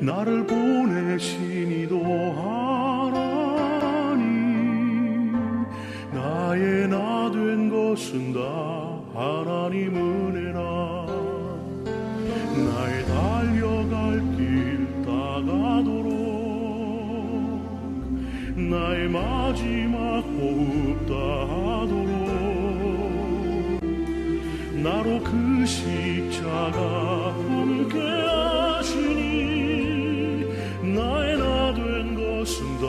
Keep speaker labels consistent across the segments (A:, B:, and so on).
A: 나를 보내신 이도 하나님, 나의 나 된 것은 다 하나님 은혜라. 나의 달려갈 길 다가도록 나의 마지막 호흡 다하도록 나로 그 십자가 함께 하시니 나의 나 된 것은 다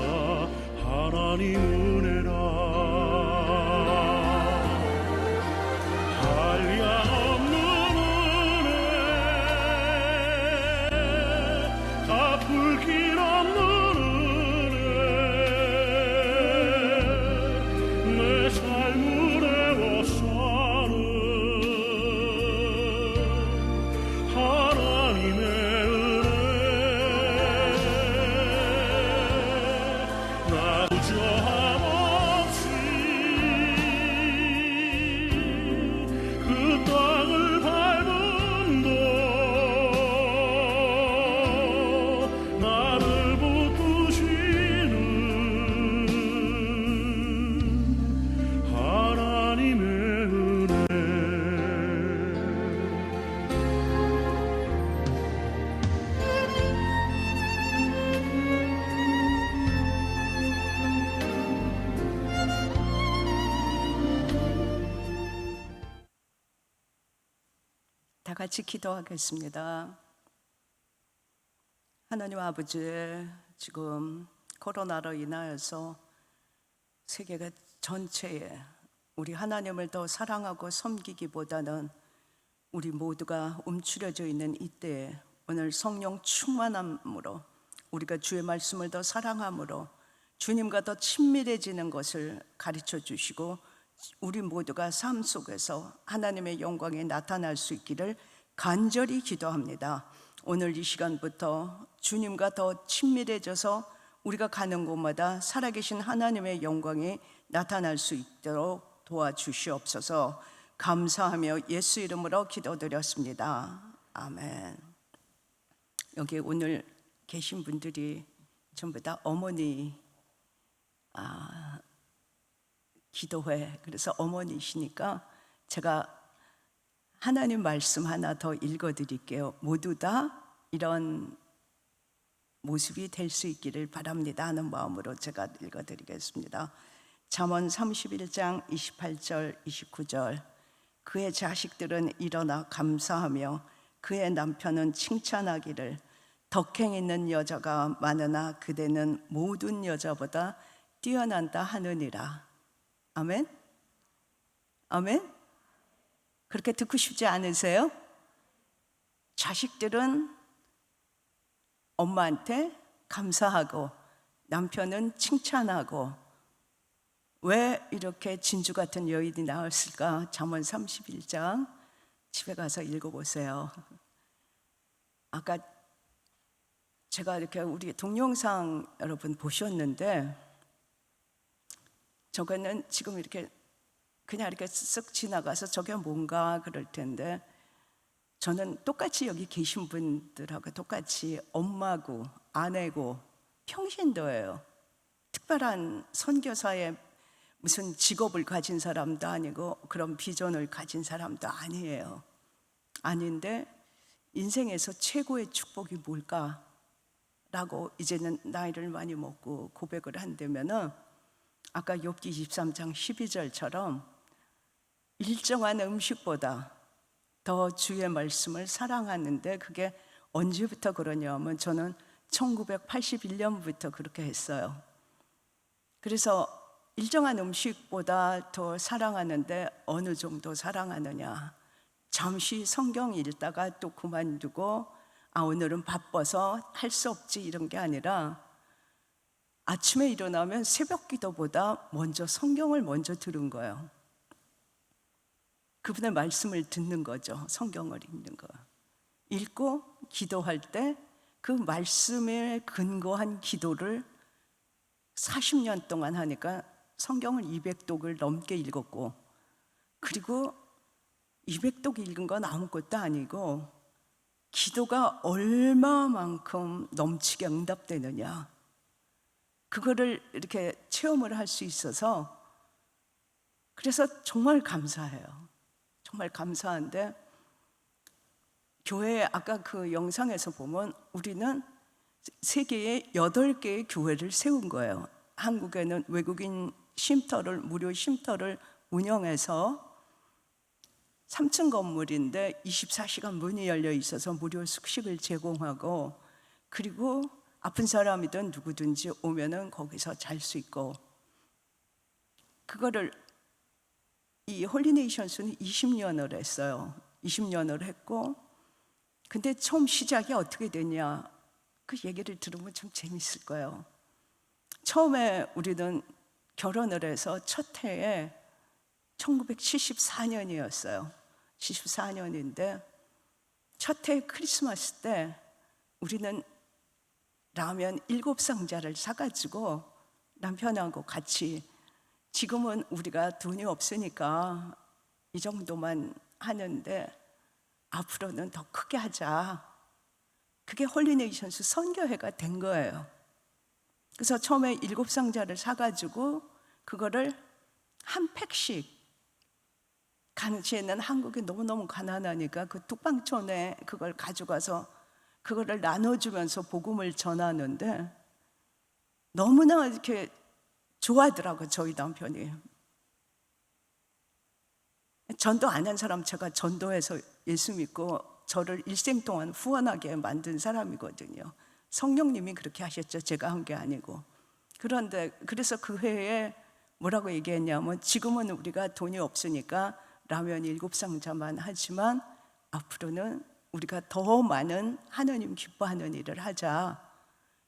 A: 하나님 은혜라. 한량없는 은혜, 갚을 길 없는 은혜, 내 삶을 애워싸는 하나님의 은혜. 나 주저함 없이 그 땅을 밟음도 나를 붙드시는 하나님의 은혜.
B: 다 같이 기도하겠습니다. 하나님 아버지, 지금 코로나로 인하여서 세계가 전체에 우리 하나님을 더 사랑하고 섬기기보다는 우리 모두가 움츠려져 있는 이때에 오늘 성령 충만함으로 우리가 주의 말씀을 더 사랑함으로 주님과 더 친밀해지는 것을 가르쳐 주시고 우리 모두가 삶 속에서 하나님의 영광이 나타날 수 있기를 간절히 기도합니다. 오늘 이 시간부터 주님과 더 친밀해져서 우리가 가는 곳마다 살아계신 하나님의 영광이 나타날 수 있도록 도와주시옵소서. 감사하며 예수 이름으로 기도드렸습니다. 아멘. 여기 오늘 계신 분들이 전부 다 어머니 기도회, 그래서 어머니시니까 제가 하나님 말씀 하나 더 읽어드릴게요. 모두 다 이런 모습이 될 수 있기를 바랍니다 하는 마음으로 제가 읽어드리겠습니다. 잠언 31장 28절 29절. 그의 자식들은 일어나 감사하며 그의 남편은 칭찬하기를 덕행 있는 여자가 많으나 그대는 모든 여자보다 뛰어난다 하느니라. 아멘? 아멘? 그렇게 듣고 싶지 않으세요? 자식들은 엄마한테 감사하고 남편은 칭찬하고 왜 이렇게 진주 같은 여인이 나왔을까? 잠언 31장 집에 가서 읽어보세요. 아까 제가 이렇게 우리 동영상 여러분 보셨는데 저거는 지금 이렇게 그냥 이렇게 쓱 지나가서 저게 뭔가 그럴 텐데 저는 똑같이 여기 계신 분들하고 똑같이 엄마고 아내고 평신도예요. 특별한 선교사의 무슨 직업을 가진 사람도 아니고 그런 비전을 가진 사람도 아니에요. 아닌데 인생에서 최고의 축복이 뭘까라고 이제는 나이를 많이 먹고 고백을 한다면은 아까 욥기 23장 12절처럼 일정한 음식보다 더 주의 말씀을 사랑하는데 그게 언제부터 그러냐면 저는 1981년부터 그렇게 했어요. 그래서 일정한 음식보다 더 사랑하는데 어느 정도 사랑하느냐. 잠시 성경 읽다가 또 그만두고 오늘은 바빠서 할 수 없지 이런 게 아니라 아침에 일어나면 새벽 기도보다 먼저 성경을 먼저 들은 거예요. 그분의 말씀을 듣는 거죠. 성경을 읽는 거. 읽고 기도할 때 그 말씀에 근거한 기도를 40년 동안 하니까 성경을 200독을 넘게 읽었고, 그리고 200독 읽은 건 아무것도 아니고 기도가 얼마만큼 넘치게 응답되느냐, 그거를 이렇게 체험을 할 수 있어서 그래서 정말 감사해요. 정말 감사한데, 교회 아까 그 영상에서 보면 우리는 세계에 8개의 교회를 세운 거예요. 한국에는 외국인 쉼터를, 무료 쉼터를 운영해서 3층 건물인데 24시간 문이 열려 있어서 무료 숙식을 제공하고, 그리고 아픈 사람이든 누구든지 오면은 거기서 잘 수 있고, 그거를 이 홀리네이션스는 20년을 했어요. 20년을 했고, 근데 처음 시작이 어떻게 됐냐, 그 얘기를 들으면 좀 재밌을 거예요. 처음에 우리는 결혼을 해서 첫 해에 1974년이었어요. 74년인데 첫 해 크리스마스 때 우리는 라면 7상자를 사가지고 남편하고 같이, 지금은 우리가 돈이 없으니까 이 정도만 하는데 앞으로는 더 크게 하자. 그게 홀리네이션스 선교회가 된 거예요. 그래서 처음에 7상자를 사가지고 그거를 한 팩씩, 당시에는 한국이 너무너무 가난하니까 그 뚝방촌에 그걸 가져가서 그거를 나눠주면서 복음을 전하는데 너무나 이렇게 좋아하더라고요, 저희 남편이. 전도 안 한 사람, 제가 전도해서 예수 믿고 저를 일생 동안 후원하게 만든 사람이거든요. 성령님이 그렇게 하셨죠, 제가 한 게 아니고. 그런데 그래서 그 해에 뭐라고 얘기했냐면, 지금은 우리가 돈이 없으니까 라면 7상자만 하지만 앞으로는 우리가 더 많은 하나님 기뻐하는 일을 하자.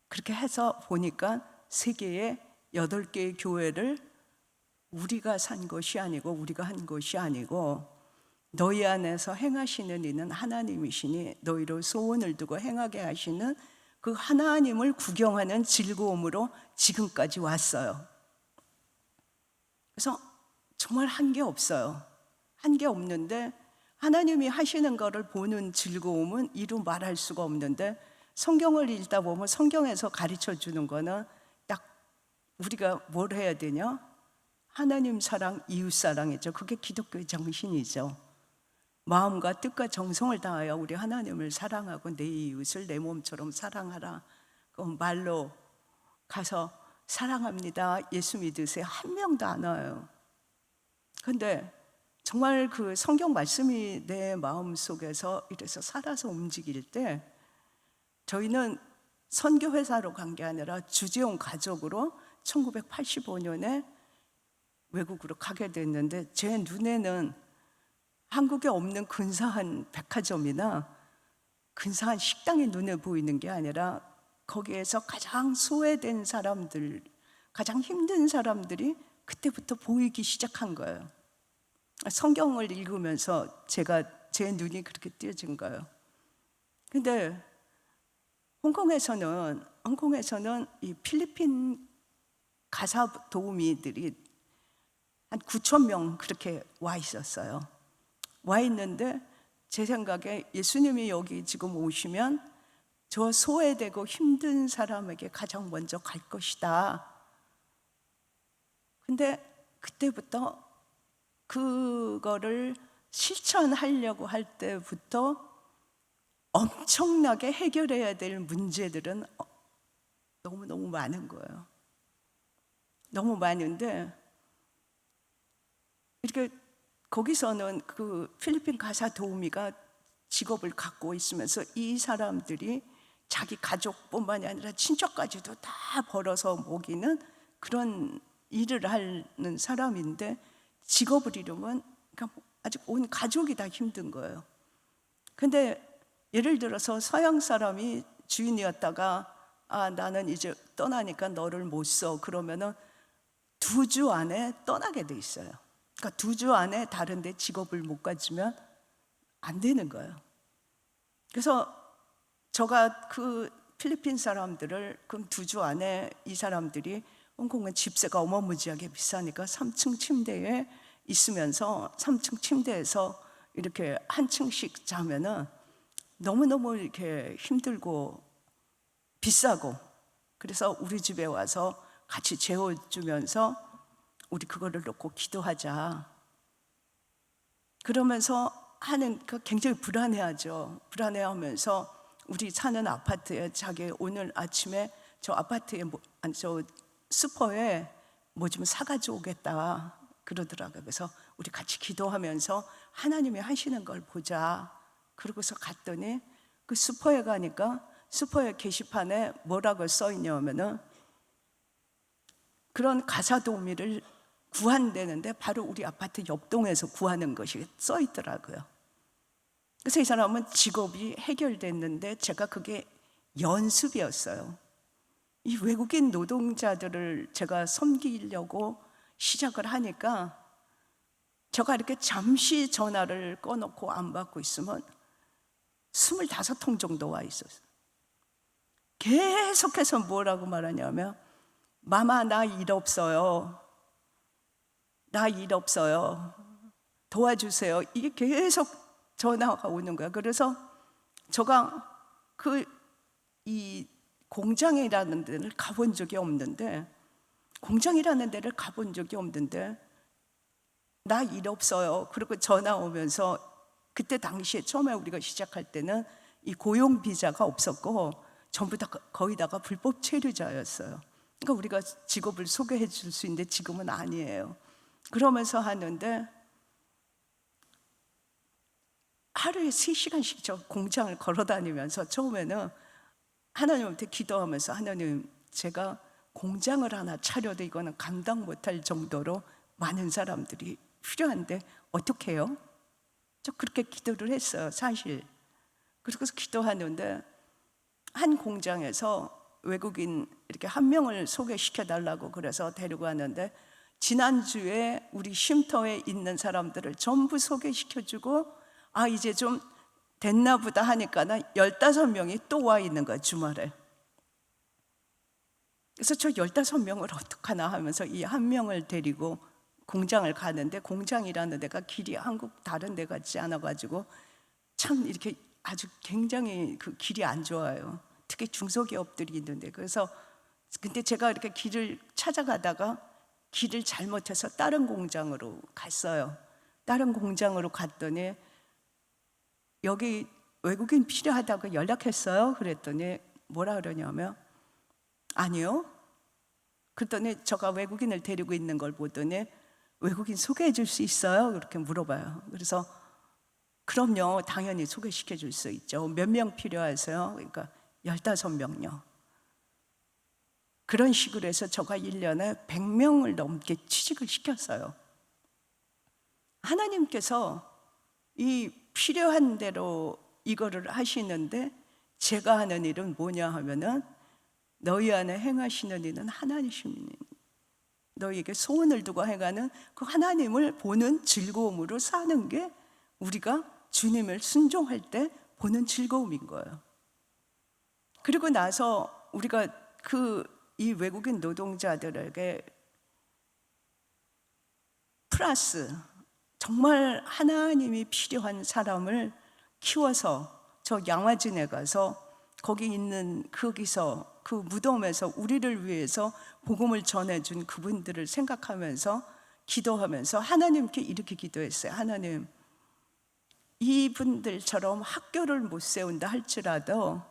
B: 그렇게 해서 보니까 세계에 8개의 교회를 우리가 산 것이 아니고, 우리가 한 것이 아니고, 너희 안에서 행하시는 이는 하나님이시니 너희로 소원을 두고 행하게 하시는 그 하나님을 구경하는 즐거움으로 지금까지 왔어요. 그래서 정말 한 게 없어요. 한 게 없는데 하나님이 하시는 거를 보는 즐거움은 이루 말할 수가 없는데, 성경을 읽다 보면 성경에서 가르쳐 주는 거는 딱 우리가 뭘 해야 되냐? 하나님 사랑, 이웃 사랑이죠. 그게 기독교의 정신이죠. 마음과 뜻과 정성을 다하여 우리 하나님을 사랑하고 내 이웃을 내 몸처럼 사랑하라. 그 말로 가서 사랑합니다, 예수 믿으세요, 한 명도 안 와요. 근데 정말 그 성경 말씀이 내 마음 속에서 이래서 살아서 움직일 때, 저희는 선교회사로 간 게 아니라 주재원 가족으로 1985년에 외국으로 가게 됐는데, 제 눈에는 한국에 없는 근사한 백화점이나 근사한 식당이 눈에 보이는 게 아니라 거기에서 가장 소외된 사람들, 가장 힘든 사람들이 그때부터 보이기 시작한 거예요. 성경을 읽으면서 제 눈이 그렇게 띄어진 거예요. 근데 홍콩에서는 이 필리핀 가사 도우미들이 한 9,000명 그렇게 와 있었어요. 와 있는데 제 생각에 예수님이 여기 지금 오시면 저 소외되고 힘든 사람에게 가장 먼저 갈 것이다. 근데 그때부터 그거를 실천하려고 할 때부터 엄청나게 해결해야 될 문제들은 너무너무 많은 거예요. 너무 많은데, 이렇게 거기서는 그 필리핀 가사 도우미가 직업을 갖고 있으면서 이 사람들이 자기 가족뿐만이 아니라 친척까지도 다 벌어서 먹이는 그런 일을 하는 사람인데, 직업을 잃으면 그러니까 아직 온 가족이 다 힘든 거예요. 근데 예를 들어서 서양 사람이 주인이었다가 나는 이제 떠나니까 너를 못 써, 그러면은 2주 안에 떠나게 돼 있어요. 그러니까 2주 안에 다른 데 직업을 못 가지면 안 되는 거예요. 그래서 제가 그 필리핀 사람들을, 그럼 2주 안에 이 사람들이, 홍콩은 집세가 어마무지하게 비싸니까 3층 침대에 있으면서 3층 침대에서 이렇게 한 층씩 자면은 너무너무 이렇게 힘들고 비싸고, 그래서 우리 집에 와서 같이 재워주면서 우리 그거를 놓고 기도하자 그러면서 하는 그 굉장히 불안해하죠. 불안해하면서 우리 사는 아파트에 자기 오늘 아침에 저 아파트에 저 슈퍼에 뭐 좀 사가지고 오겠다 그러더라고요. 그래서 우리 같이 기도하면서 하나님이 하시는 걸 보자. 그러고서 갔더니 그 슈퍼에 가니까 슈퍼의 게시판에 뭐라고 써 있냐면은 그런 가사 도우미를 구한다는데 바로 우리 아파트 옆동에서 구하는 것이 써 있더라고요. 그래서 이 사람은 직업이 해결됐는데 제가 그게 연습이었어요. 이 외국인 노동자들을 제가 섬기려고 시작을 하니까 제가 이렇게 잠시 전화를 꺼놓고 안 받고 있으면 25통 정도 와 있었어요. 계속해서 뭐라고 말하냐면 마마 나 일 없어요. 나 일 없어요. 도와주세요. 이게 계속 전화가 오는 거야. 그래서 제가 이 공장이라는 데를 가본 적이 없는데 나 일 없어요. 그리고 전화 오면서 그때 당시에 처음에 우리가 시작할 때는 이 고용 비자가 없었고 전부 다 거의다가 불법 체류자였어요. 그러니까 우리가 직업을 소개해 줄 수 있는데 지금은 아니에요. 그러면서 하는데 하루에 3시간씩 저 공장을 걸어 다니면서 처음에는 하나님한테 기도하면서 하나님 제가 공장을 하나 차려도 이거는 감당 못할 정도로 많은 사람들이 필요한데 어떻게 해요? 저 그렇게 기도를 했어요 사실. 그래서 기도하는데 한 공장에서 외국인 이렇게 한 명을 소개시켜 달라고 그래서 데리고 왔는데 지난주에 우리 쉼터에 있는 사람들을 전부 소개시켜주고 아 이제 좀 됐나 보다 하니까 15명이 또 와 있는 거야 주말에. 그래서 저 15명을 어떡하나 하면서 이 한 명을 데리고 공장을 가는데 공장이라는 데가 길이 한국 다른 데 같지 않아가지고 참 이렇게 아주 굉장히 그 길이 안 좋아요. 특히 중소기업들이 있는데 그래서 근데 제가 이렇게 길을 찾아가다가 길을 잘못해서 다른 공장으로 갔어요. 다른 공장으로 갔더니 여기 외국인 필요하다고 연락했어요. 그랬더니 뭐라 그러냐면 아니요. 그랬더니 제가 외국인을 데리고 있는 걸 보더니 외국인 소개해 줄 수 있어요? 그렇게 물어봐요. 그래서 그럼요. 당연히 소개시켜 줄 수 있죠. 몇 명 필요하세요? 그러니까 15명요. 그런 식으로 해서 제가 1년에 100명을 넘게 취직을 시켰어요. 하나님께서 이 필요한 대로 이거를 하시는데 제가 하는 일은 뭐냐 하면은 너희 안에 행하시는 일은 하나님이십니다. 너희에게 소원을 두고 행하는 그 하나님을 보는 즐거움으로 사는 게 우리가 주님을 순종할 때 보는 즐거움인 거예요. 그리고 나서 우리가 이 외국인 노동자들에게 플러스 정말 하나님이 필요한 사람을 키워서 저 양화진에 가서 거기서 그 무덤에서 우리를 위해서 복음을 전해준 그분들을 생각하면서 기도하면서 하나님께 이렇게 기도했어요. 하나님, 이분들처럼 학교를 못 세운다 할지라도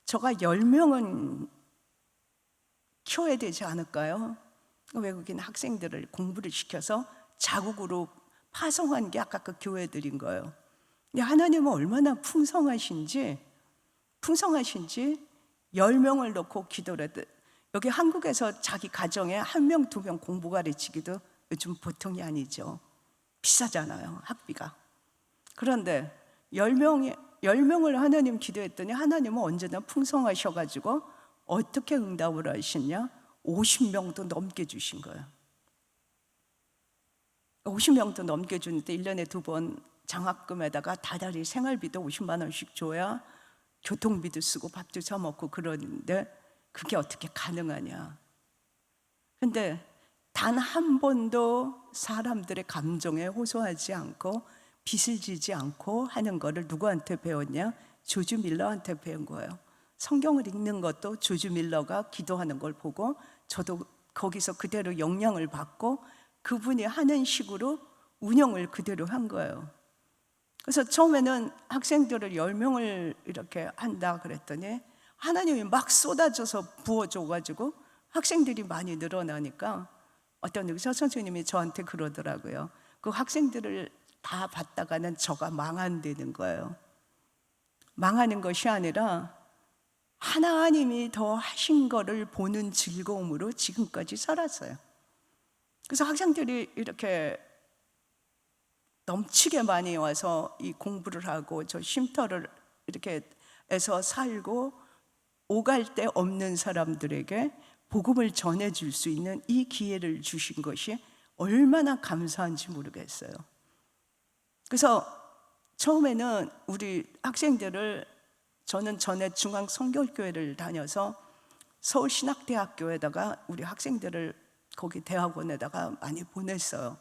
B: 저가 10명은 키워야 되지 않을까요? 외국인 학생들을 공부를 시켜서 자국으로 파송한 게 아까 그 교회들인 거예요. 근데 하나님은 얼마나 풍성하신지 10명을 놓고 기도를 해도 여기 한국에서 자기 가정에 1명, 2명 공부 가르치기도 요즘 보통이 아니죠. 비싸잖아요, 학비가. 그런데 10명을 하나님 기도했더니 하나님은 언제나 풍성하셔가지고 어떻게 응답을 하시냐? 50명도 넘게 주신 거예요. 50명도 넘게 주는데 1년에 2번 장학금에다가 다달이 생활비도 50만 원씩 줘야 교통비도 쓰고 밥도 사 먹고 그러는데 그게 어떻게 가능하냐? 근데 단 한 번도 사람들의 감정에 호소하지 않고 빚을 지지 않고 하는 거를 누구한테 배웠냐? 조지 밀러한테 배운 거예요. 성경을 읽는 것도 조지 밀러가 기도하는 걸 보고 저도 거기서 그대로 영향을 받고 그분이 하는 식으로 운영을 그대로 한 거예요. 그래서 처음에는 학생들을 10명을 이렇게 한다 그랬더니 하나님이 막 쏟아져서 부어줘가지고 학생들이 많이 늘어나니까 어떤 의사 선생님이 저한테 그러더라고요. 그 학생들을 다 받다가는 저가 망한다는 거예요. 망하는 것이 아니라 하나님이 더 하신 거를 보는 즐거움으로 지금까지 살았어요. 그래서 학생들이 이렇게 넘치게 많이 와서 이 공부를 하고 저 쉼터를 이렇게 해서 살고 오갈 데 없는 사람들에게 복음을 전해줄 수 있는 이 기회를 주신 것이 얼마나 감사한지 모르겠어요. 그래서 처음에는 우리 학생들을 저는 전에 중앙성결교회를 다녀서 서울신학대학교에다가 우리 학생들을 거기 대학원에다가 많이 보냈어요.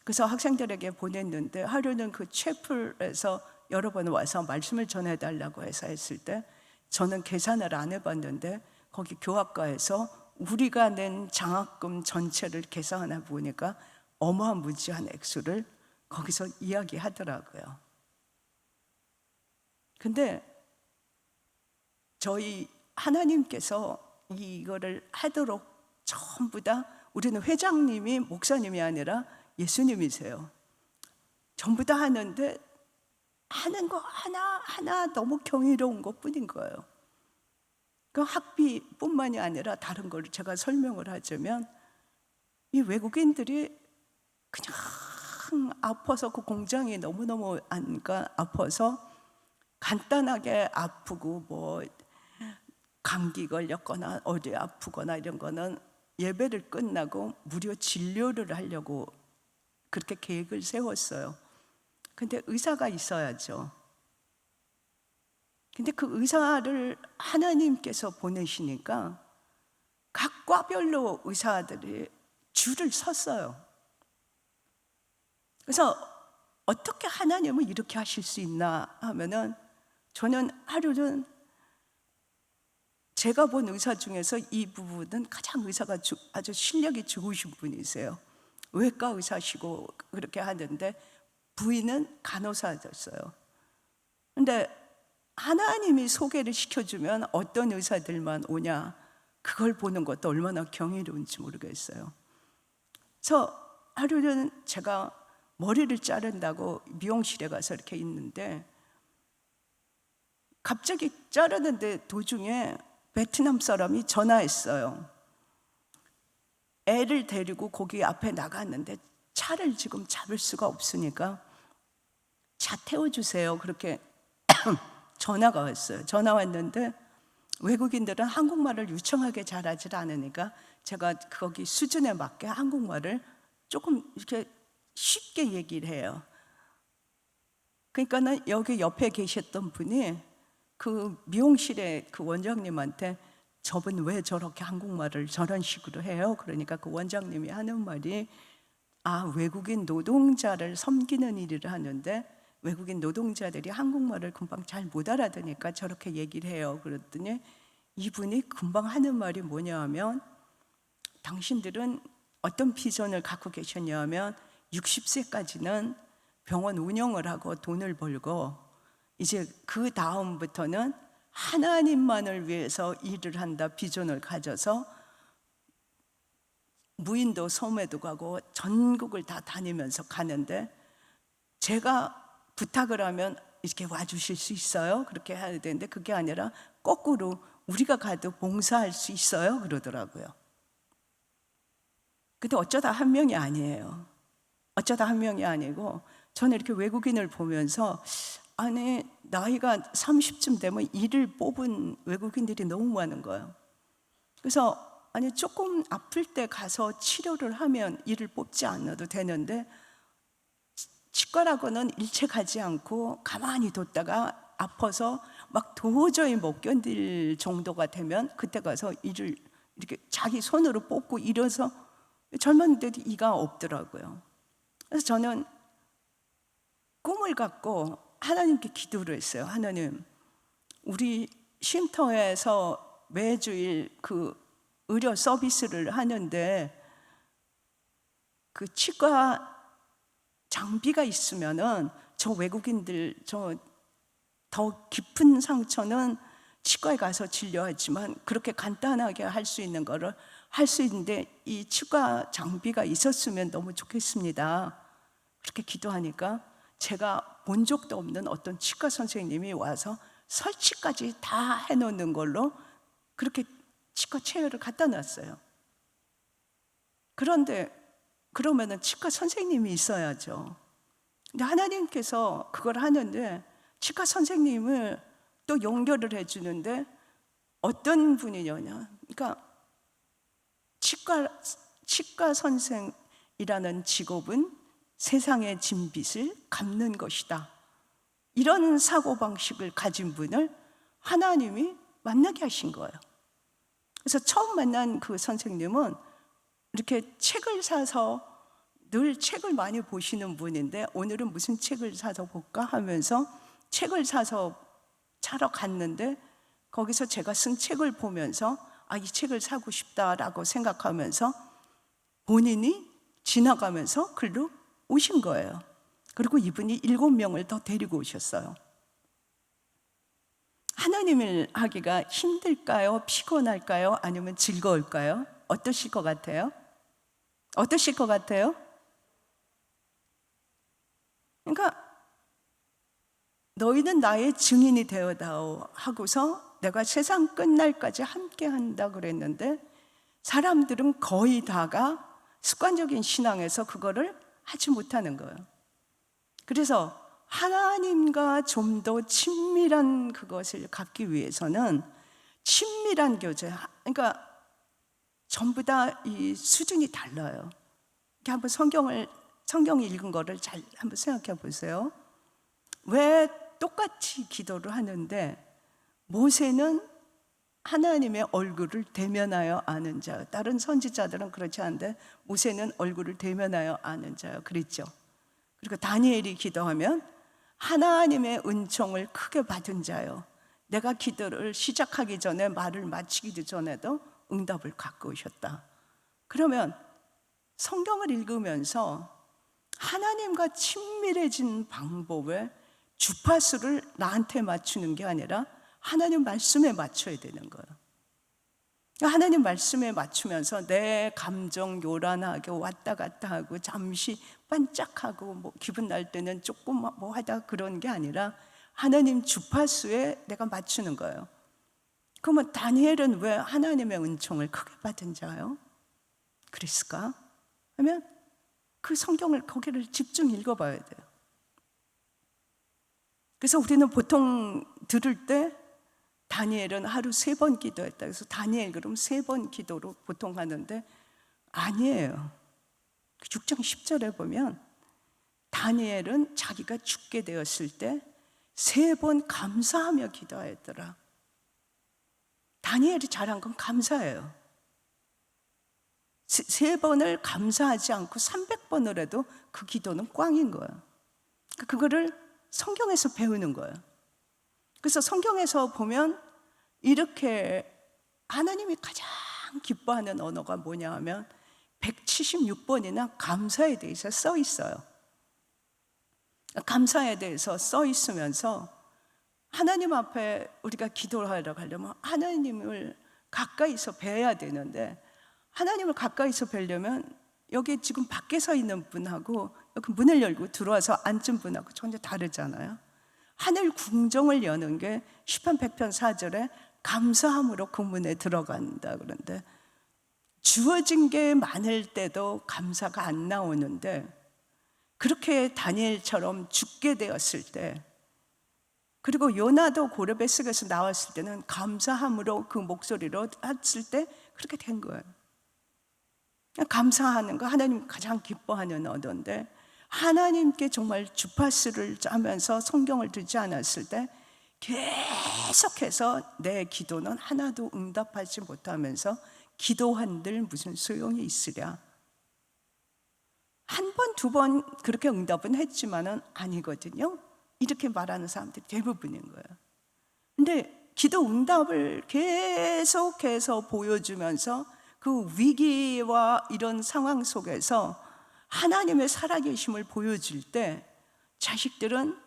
B: 그래서 학생들에게 보냈는데 하루는 그 채플에서 여러 번 와서 말씀을 전해달라고 해서 했을 때 저는 계산을 안 해봤는데 거기 교학과에서 우리가 낸 장학금 전체를 계산해 보니까 어마무지한 액수를 거기서 이야기하더라고요. 근데 저희 하나님께서 이거를 하도록 전부 다 우리는 회장님이 목사님이 아니라 예수님이세요. 전부 다 하는데 하는 거 하나하나 너무 경이로운 것뿐인 거예요. 그 학비뿐만이 아니라 다른 걸 제가 설명을 하자면 이 외국인들이 그냥 아파서 그 공장이 너무너무 아파서 간단하게 아프고 뭐 감기 걸렸거나 어디 아프거나 이런 거는 예배를 끝나고 무료 진료를 하려고 그렇게 계획을 세웠어요. 근데 의사가 있어야죠. 근데 그 의사를 하나님께서 보내시니까 각 과별로 의사들이 줄을 섰어요. 그래서 어떻게 하나님은 이렇게 하실 수 있나 하면은 저는 하루는 제가 본 의사 중에서 이 부분은 가장 의사가 아주 실력이 좋으신 분이세요. 외과 의사시고 그렇게 하는데 부인은 간호사였어요. 근데 하나님이 소개를 시켜주면 어떤 의사들만 오냐, 그걸 보는 것도 얼마나 경이로운지 모르겠어요. 그래서 하루는 제가 머리를 자른다고 미용실에 가서 이렇게 있는데 갑자기 자르는데 도중에 베트남 사람이 전화했어요. 애를 데리고 거기 앞에 나갔는데 차를 지금 잡을 수가 없으니까 차 태워주세요. 그렇게 전화가 왔어요. 전화 왔는데 외국인들은 한국말을 유창하게 잘하지 않으니까 제가 거기 수준에 맞게 한국말을 조금 이렇게 쉽게 얘기를 해요. 그러니까는 여기 옆에 계셨던 분이 그 미용실의 그 원장님한테 저분 왜 저렇게 한국말을 저런 식으로 해요? 그러니까 그 원장님이 하는 말이 외국인 노동자를 섬기는 일을 하는데 외국인 노동자들이 한국말을 금방 잘 못 알아듣으니까 저렇게 얘기를 해요. 그랬더니 이분이 금방 하는 말이 뭐냐 하면 당신들은 어떤 비전을 갖고 계셨냐 하면 60세까지는 병원 운영을 하고 돈을 벌고 이제 그 다음부터는 하나님만을 위해서 일을 한다 비전을 가져서 무인도 섬에도 가고 전국을 다 다니면서 가는데 제가 부탁을 하면 이렇게 와주실 수 있어요? 그렇게 해야 되는데 그게 아니라 거꾸로 우리가 가도 봉사할 수 있어요? 그러더라고요. 근데 어쩌다 한 명이 아니에요. 어쩌다 한 명이 아니고 저는 이렇게 외국인을 보면서 아니 나이가 30쯤 되면 일을 뽑은 외국인들이 너무 많은 거예요. 그래서 아니 조금 아플 때 가서 치료를 하면 일을 뽑지 않아도 되는데 치과라고는 일체 가지 않고 가만히 뒀다가 아파서 막 도저히 못 견딜 정도가 되면 그때 가서 일을 이렇게 자기 손으로 뽑고 이래서 젊었는데도 이가 없더라고요. 그래서 저는 꿈을 갖고 하나님께 기도를 했어요. 하나님, 우리 쉼터에서 매주일 그 의료 서비스를 하는데 그 치과 장비가 있으면은 저 외국인들 저 더 깊은 상처는 치과에 가서 진료하지만 그렇게 간단하게 할 수 있는 거를 할 수 있는데 이 치과 장비가 있었으면 너무 좋겠습니다. 그렇게 기도하니까 제가 본 적도 없는 어떤 치과 선생님이 와서 설치까지 다 해놓는 걸로 그렇게 치과 체어를 갖다 놨어요. 그런데 그러면은 치과 선생님이 있어야죠. 근데 하나님께서 그걸 하는데 치과 선생님을 또 연결을 해주는데 어떤 분이냐면, 그러니까 치과 선생이라는 직업은 세상의 진빚을 갚는 것이다. 이런 사고방식을 가진 분을 하나님이 만나게 하신 거예요. 그래서 처음 만난 그 선생님은 이렇게 책을 사서 늘 책을 많이 보시는 분인데 오늘은 무슨 책을 사서 볼까 하면서 책을 사서 사러 갔는데 거기서 제가 쓴 책을 보면서 이 책을 사고 싶다라고 생각하면서 본인이 지나가면서 글로 오신 거예요. 그리고 이분이 7명을 더 데리고 오셨어요. 하나님을 하기가 힘들까요? 피곤할까요? 아니면 즐거울까요? 어떠실 것 같아요? 어떠실 것 같아요? 그러니까 너희는 나의 증인이 되어다오 하고서 내가 세상 끝날까지 함께 한다 그랬는데 사람들은 거의 다가 습관적인 신앙에서 그거를 하지 못하는 거예요. 그래서 하나님과 좀 더 친밀한 그것을 갖기 위해서는 친밀한 교제, 그러니까 전부 다 이 수준이 달라요. 이렇게 한번 성경을 읽은 거를 잘 한번 생각해 보세요. 왜 똑같이 기도를 하는데 모세는 하나님의 얼굴을 대면하여 아는 자, 다른 선지자들은 그렇지 않은데 모세는 얼굴을 대면하여 아는 자요 그랬죠. 그리고 다니엘이 기도하면 하나님의 은총을 크게 받은 자요, 내가 기도를 시작하기 전에 말을 마치기도 전에도 응답을 갖고 오셨다. 그러면 성경을 읽으면서 하나님과 친밀해진 방법을 주파수를 나한테 맞추는 게 아니라 하나님 말씀에 맞춰야 되는 거예요. 하나님 말씀에 맞추면서 내 감정 요란하게 왔다 갔다 하고 잠시 반짝하고 뭐 기분 날 때는 조금 뭐 하다 그런 게 아니라 하나님 주파수에 내가 맞추는 거예요. 그러면 다니엘은 왜 하나님의 은총을 크게 받은 자요? 그랬을까? 하면 그 성경을 거기를 집중 읽어봐야 돼요. 그래서 우리는 보통 들을 때 다니엘은 하루 3번 기도했다. 그래서 다니엘 그럼 3번 기도로 보통 하는데 아니에요. 6장 10절에 보면 다니엘은 자기가 죽게 되었을 때 3번 감사하며 기도하였더라. 다니엘이 잘한 건 감사예요. 3번을 감사하지 않고 300번을 해도 그 기도는 꽝인 거예요. 그거를 성경에서 배우는 거예요. 그래서 성경에서 보면 이렇게 하나님이 가장 기뻐하는 언어가 뭐냐 하면 176번이나 감사에 대해서 써 있어요. 감사에 대해서 써 있으면서 하나님 앞에 우리가 기도를 하러 가려면 하나님을 가까이서 뵈야 되는데 하나님을 가까이서 뵈려면 여기 지금 밖에 서 있는 분하고 여기 문을 열고 들어와서 앉은 분하고 전혀 다르잖아요. 하늘 궁정을 여는 게 시편 100편 4절에 감사함으로 그 문에 들어간다 그런데 주어진 게 많을 때도 감사가 안 나오는데 그렇게 다니엘처럼 죽게 되었을 때 그리고 요나도 고레베스에서 나왔을 때는 감사함으로 그 목소리로 했을 때 그렇게 된 거예요. 감사하는 거 하나님 가장 기뻐하는 언어인데 하나님께 정말 주파수를 짜면서 성경을 듣지 않았을 때 계속해서 내 기도는 하나도 응답하지 못하면서 기도한들 무슨 소용이 있으랴. 한 번, 2번 그렇게 응답은 했지만은 아니거든요. 이렇게 말하는 사람들이 대부분인 거예요. 근데 기도 응답을 계속해서 보여주면서 그 위기와 이런 상황 속에서 하나님의 살아계심을 보여줄 때 자식들은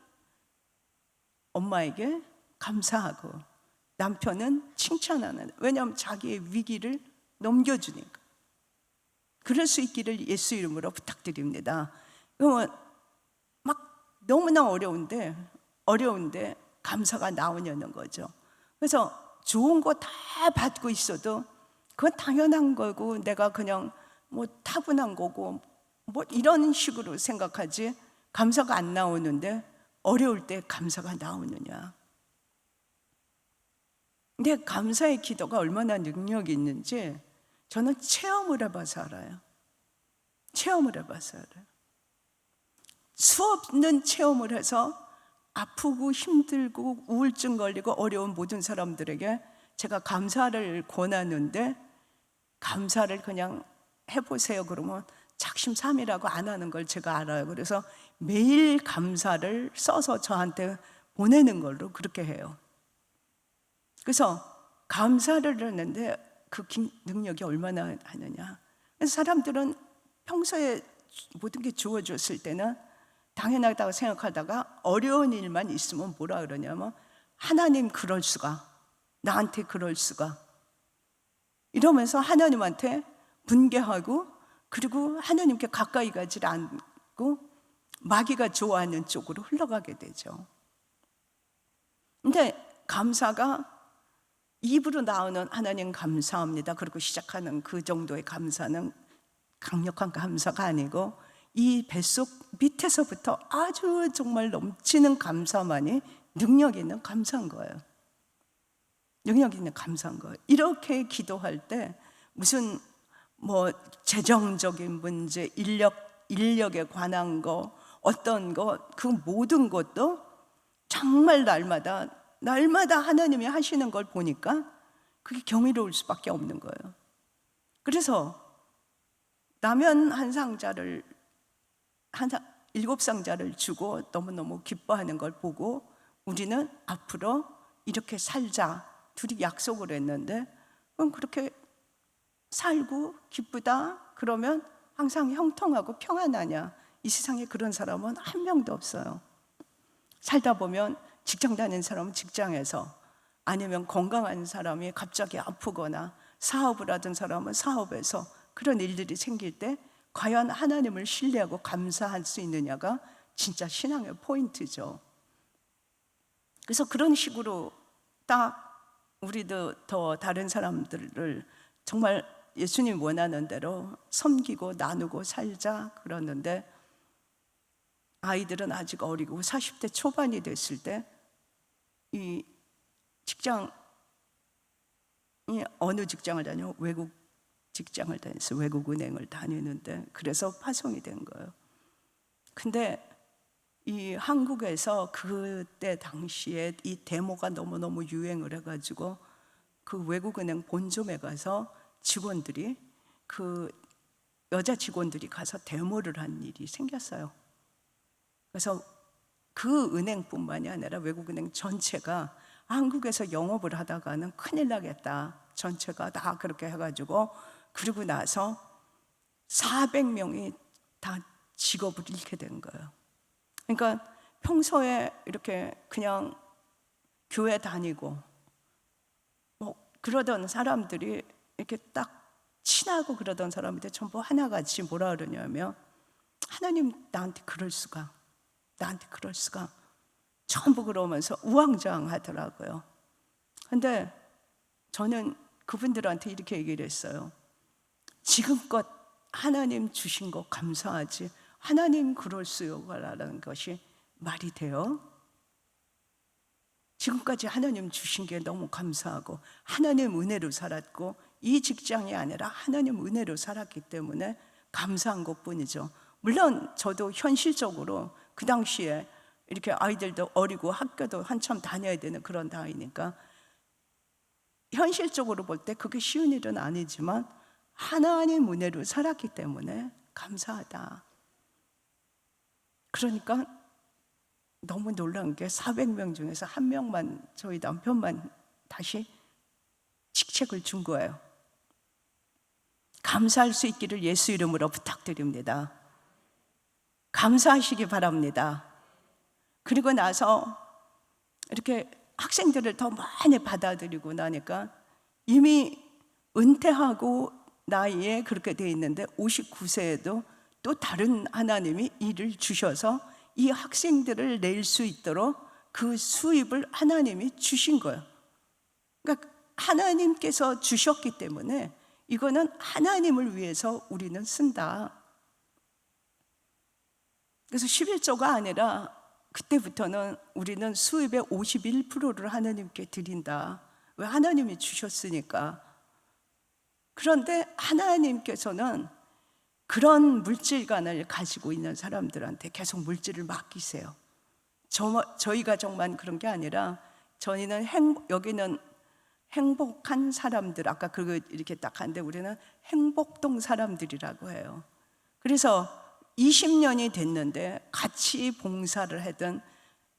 B: 엄마에게 감사하고 남편은 칭찬하는, 왜냐하면 자기의 위기를 넘겨주니까. 그럴 수 있기를 예수 이름으로 부탁드립니다. 막 너무나 어려운데 감사가 나오냐는 거죠. 그래서 좋은 거 다 받고 있어도 그건 당연한 거고 내가 그냥 뭐 타고난 거고 뭐 이런 식으로 생각하지, 감사가 안 나오는데 어려울 때 감사가 나오느냐. 근데 감사의 기도가 얼마나 능력이 있는지 저는 체험을 해봐서 알아요. 체험을 해봐서 알아요. 수없는 체험을 해서 아프고 힘들고 우울증 걸리고 어려운 모든 사람들에게 제가 감사를 권하는데, 감사를 그냥 해보세요 그러면 작심삼일하고 안 하는 걸 제가 알아요. 그래서 매일 감사를 써서 저한테 보내는 걸로 그렇게 해요. 그래서 감사를 하는데 그 능력이 얼마나 하느냐. 그래서 사람들은 평소에 모든 게 주어졌을 때는 당연하다고 생각하다가 어려운 일만 있으면 뭐라 그러냐면 하나님 그럴 수가, 나한테 그럴 수가, 이러면서 하나님한테 분개하고, 그리고 하나님께 가까이 가지 않고 마귀가 좋아하는 쪽으로 흘러가게 되죠. 근데 감사가 입으로 나오는 하나님 감사합니다 그리고 시작하는 그 정도의 감사는 강력한 감사가 아니고 이 뱃속 밑에서부터 아주 정말 넘치는 감사만이 능력 있는 감사인 거예요. 능력 있는 감사인 거예요. 이렇게 기도할 때 무슨 뭐 재정적인 문제, 인력에 관한 거, 어떤 거, 그 모든 것도 정말 날마다 하나님이 하시는 걸 보니까 그게 경이로울 수밖에 없는 거예요. 그래서 라면 한 상자를 7상자를 주고 너무너무 기뻐하는 걸 보고 우리는 앞으로 이렇게 살자 둘이 약속을 했는데, 그럼 그렇게 살고 기쁘다 그러면 항상 형통하고 평안하냐? 이 세상에 그런 사람은 한 명도 없어요. 살다 보면 직장 다니는 사람은 직장에서, 아니면 건강한 사람이 갑자기 아프거나 사업을 하던 사람은 사업에서 그런 일들이 생길 때 과연 하나님을 신뢰하고 감사할 수 있느냐가 진짜 신앙의 포인트죠. 그래서 그런 식으로 딱 우리도 더 다른 사람들을 정말 예수님 원하는 대로 섬기고 나누고 살자 그러는데, 아이들은 아직 어리고 40대 초반이 됐을 때 이 직장이 어느 직장을 다녀? 외국 직장을 다녀서 외국은행을 다니는데, 그래서 파송이 된 거예요. 근데 이 한국에서 그때 당시에 이 데모가 너무너무 유행을 해가지고 그 외국은행 본점에 가서 직원들이, 그 여자 직원들이 가서 데모를 한 일이 생겼어요. 그래서 그 은행뿐만이 아니라 외국은행 전체가 한국에서 영업을 하다가는 큰일 나겠다, 전체가 다 그렇게 해가지고, 그러고 나서 400명이 다 직업을 잃게 된 거예요. 그러니까 평소에 이렇게 그냥 교회 다니고 뭐 그러던 사람들이 이렇게 딱 친하고 그러던 사람인데 전부 하나같이 뭐라 그러냐면, 하나님 나한테 그럴 수가, 나한테 그럴 수가, 전부 그러면서 우왕좌왕하더라고요. 근데 저는 그분들한테 이렇게 얘기를 했어요. 지금껏 하나님 주신 거 감사하지, 하나님 그럴 수요라는 것이 말이 돼요? 지금까지 하나님 주신 게 너무 감사하고 하나님 은혜로 살았고, 이 직장이 아니라 하나님 은혜로 살았기 때문에 감사한 것뿐이죠. 물론 저도 현실적으로 그 당시에 이렇게 아이들도 어리고 학교도 한참 다녀야 되는 그런 나이니까 현실적으로 볼 때 그게 쉬운 일은 아니지만 하나님 은혜로 살았기 때문에 감사하다. 그러니까 너무 놀란 게 400명 중에서 한 명만, 저희 남편만 다시 직책을 준 거예요. 감사할 수 있기를 예수 이름으로 부탁드립니다. 감사하시기 바랍니다. 그리고 나서 이렇게 학생들을 더 많이 받아들이고 나니까 이미 은퇴하고 나이에 그렇게 돼 있는데 59세에도 또 다른 하나님이 일을 주셔서 이 학생들을 낼 수 있도록 그 수입을 하나님이 주신 거예요. 그러니까 하나님께서 주셨기 때문에 이거는 하나님을 위해서 우리는 쓴다. 그래서 11조가 아니라 그때부터는 우리는 수입의 51%를 하나님께 드린다. 왜? 하나님이 주셨으니까. 그런데 하나님께서는 그런 물질관을 가지고 있는 사람들한테 계속 물질을 맡기세요. 저희가 정말 그런 게 아니라 저희는 여기는 행복한 사람들, 아까 그거 이렇게 딱 하는데 우리는 행복동 사람들이라고 해요. 그래서 20년이 됐는데 같이 봉사를 하던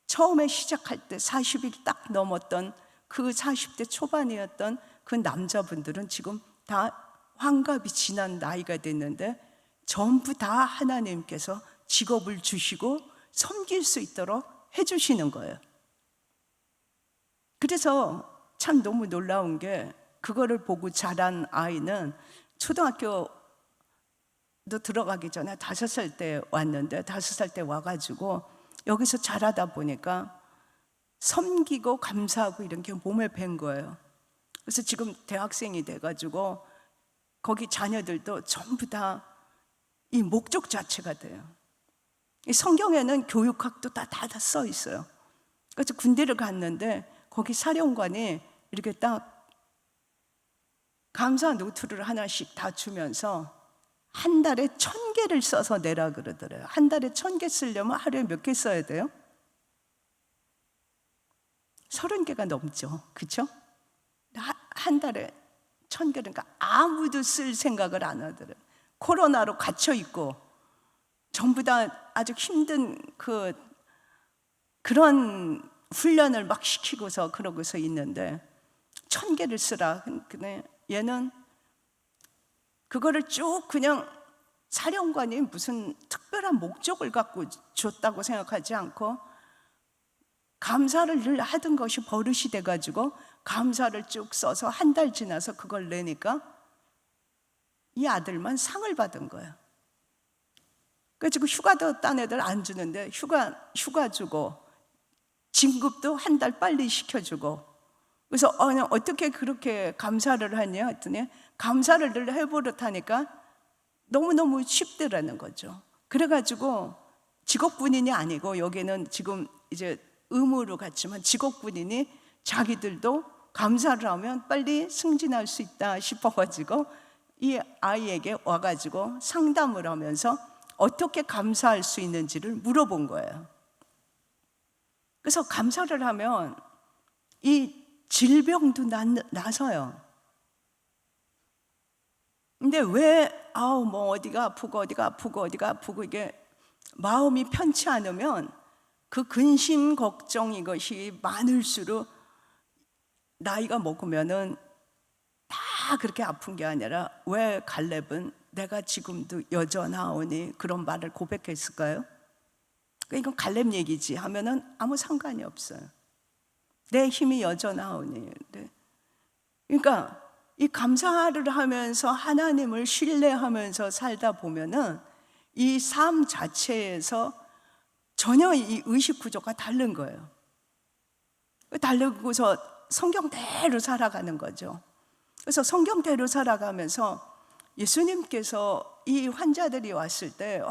B: 처음에 시작할 때 40일 딱 넘었던 그 40대 초반이었던 그 남자분들은 지금 다 환갑이 지난 나이가 됐는데 전부 다 하나님께서 직업을 주시고 섬길 수 있도록 해주시는 거예요. 그래서 참 너무 놀라운 게 그거를 보고 자란 아이는 초등학교도 들어가기 전에 5살 때 왔는데 5살 때 와가지고 여기서 자라다 보니까 섬기고 감사하고 이런 게 몸에 밴 거예요. 그래서 지금 대학생이 돼가지고 거기 자녀들도 전부 다 이 목적 자체가 돼요. 이 성경에는 교육학도 다 써 있어요. 그래서 군대를 갔는데 거기 사령관이 이렇게 딱 감사 노트를 하나씩 다 주면서 한 달에 1000개를 써서 내라 그러더래요. 한 달에 1000개 쓰려면 하루에 몇 개 써야 돼요? 30개가 넘죠. 그렇죠? 한 달에 1000개니까 아무도 쓸 생각을 안 하더래요. 코로나로 갇혀 있고 전부 다 아주 힘든 그런 훈련을 막 시키고서 그러고서 있는데 1000개를 쓰라. 근데 얘는 그거를 쭉 그냥 사령관이 무슨 특별한 목적을 갖고 줬다고 생각하지 않고 감사를 늘 하던 것이 버릇이 돼가지고 감사를 쭉 써서 한 달 지나서 그걸 내니까 이 아들만 상을 받은 거예요. 그래서 휴가도 딴 애들 안 주는데 휴가 주고 진급도 한 달 빨리 시켜주고. 그래서 어떻게 그렇게 감사를 하냐 했더니 감사를 늘 해버릇하니까 너무너무 쉽더라는 거죠. 그래가지고 직업군인이 아니고 여기는 지금 이제 의무로 갔지만 직업군인이 자기들도 감사를 하면 빨리 승진할 수 있다 싶어가지고 이 아이에게 와가지고 상담을 하면서 어떻게 감사할 수 있는지를 물어본 거예요. 그래서 감사를 하면 이 질병도 나서요. 근데 왜 뭐 어디가 아프고 이게 마음이 편치 않으면 그 근심 걱정 이것이 많을수록 나이가 먹으면은 다 그렇게 아픈 게 아니라 왜 갈렙은 내가 지금도 여전하오니 그런 말을 고백했을까요? 이건 갈렙 얘기지 하면은 아무 상관이 없어요. 내 힘이 여전하오니. 그러니까 이 감사를 하면서 하나님을 신뢰하면서 살다 보면은 이 삶 자체에서 전혀 이 의식 구조가 다른 거예요. 다르고서 성경대로 살아가는 거죠. 그래서 성경대로 살아가면서 예수님께서 이 환자들이 왔을 때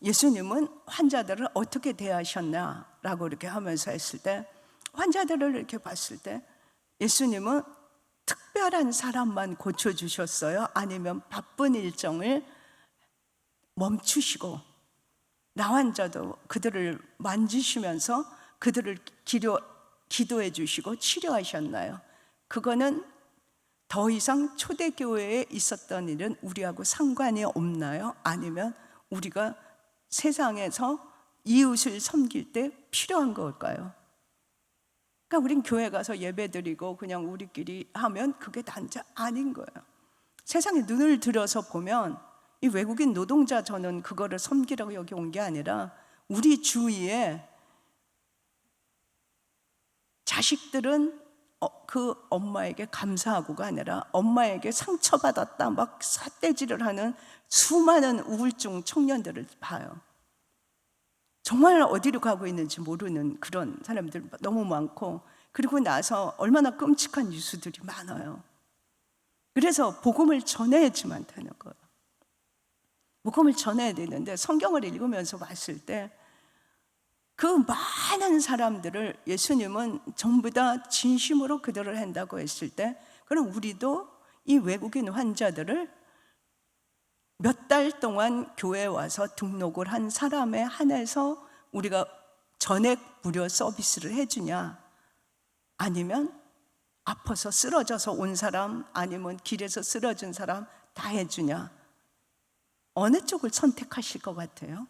B: 예수님은 환자들을 어떻게 대하셨나라고 이렇게 하면서 했을 때 환자들을 이렇게 봤을 때 예수님은 특별한 사람만 고쳐주셨어요? 아니면 바쁜 일정을 멈추시고 나 환자도 그들을 만지시면서 그들을 기도해 주시고 치료하셨나요? 그거는 더 이상 초대교회에 있었던 일은 우리하고 상관이 없나요? 아니면 우리가 세상에서 이웃을 섬길 때 필요한 걸까요? 그러니까 우린 교회 가서 예배드리고 그냥 우리끼리 하면 그게 단자 아닌 거예요. 세상에 눈을 들여서 보면 이 외국인 노동자, 저는 그거를 섬기라고 여기 온 게 아니라 우리 주위에 자식들은 그 엄마에게 감사하고가 아니라 엄마에게 상처받았다 막 삿대질을 하는 수많은 우울증 청년들을 봐요. 정말 어디로 가고 있는지 모르는 그런 사람들 너무 많고, 그리고 나서 얼마나 끔찍한 뉴스들이 많아요. 그래서 복음을 전해야지만 되는 거예요. 복음을 전해야 되는데 성경을 읽으면서 봤을 때 그 많은 사람들을 예수님은 전부 다 진심으로 그들을 한다고 했을 때, 그럼 우리도 이 외국인 환자들을 몇 달 동안 교회에 와서 등록을 한 사람에 한해서 우리가 전액 무료 서비스를 해주냐, 아니면 아파서 쓰러져서 온 사람, 아니면 길에서 쓰러진 사람 다 해주냐, 어느 쪽을 선택하실 것 같아요?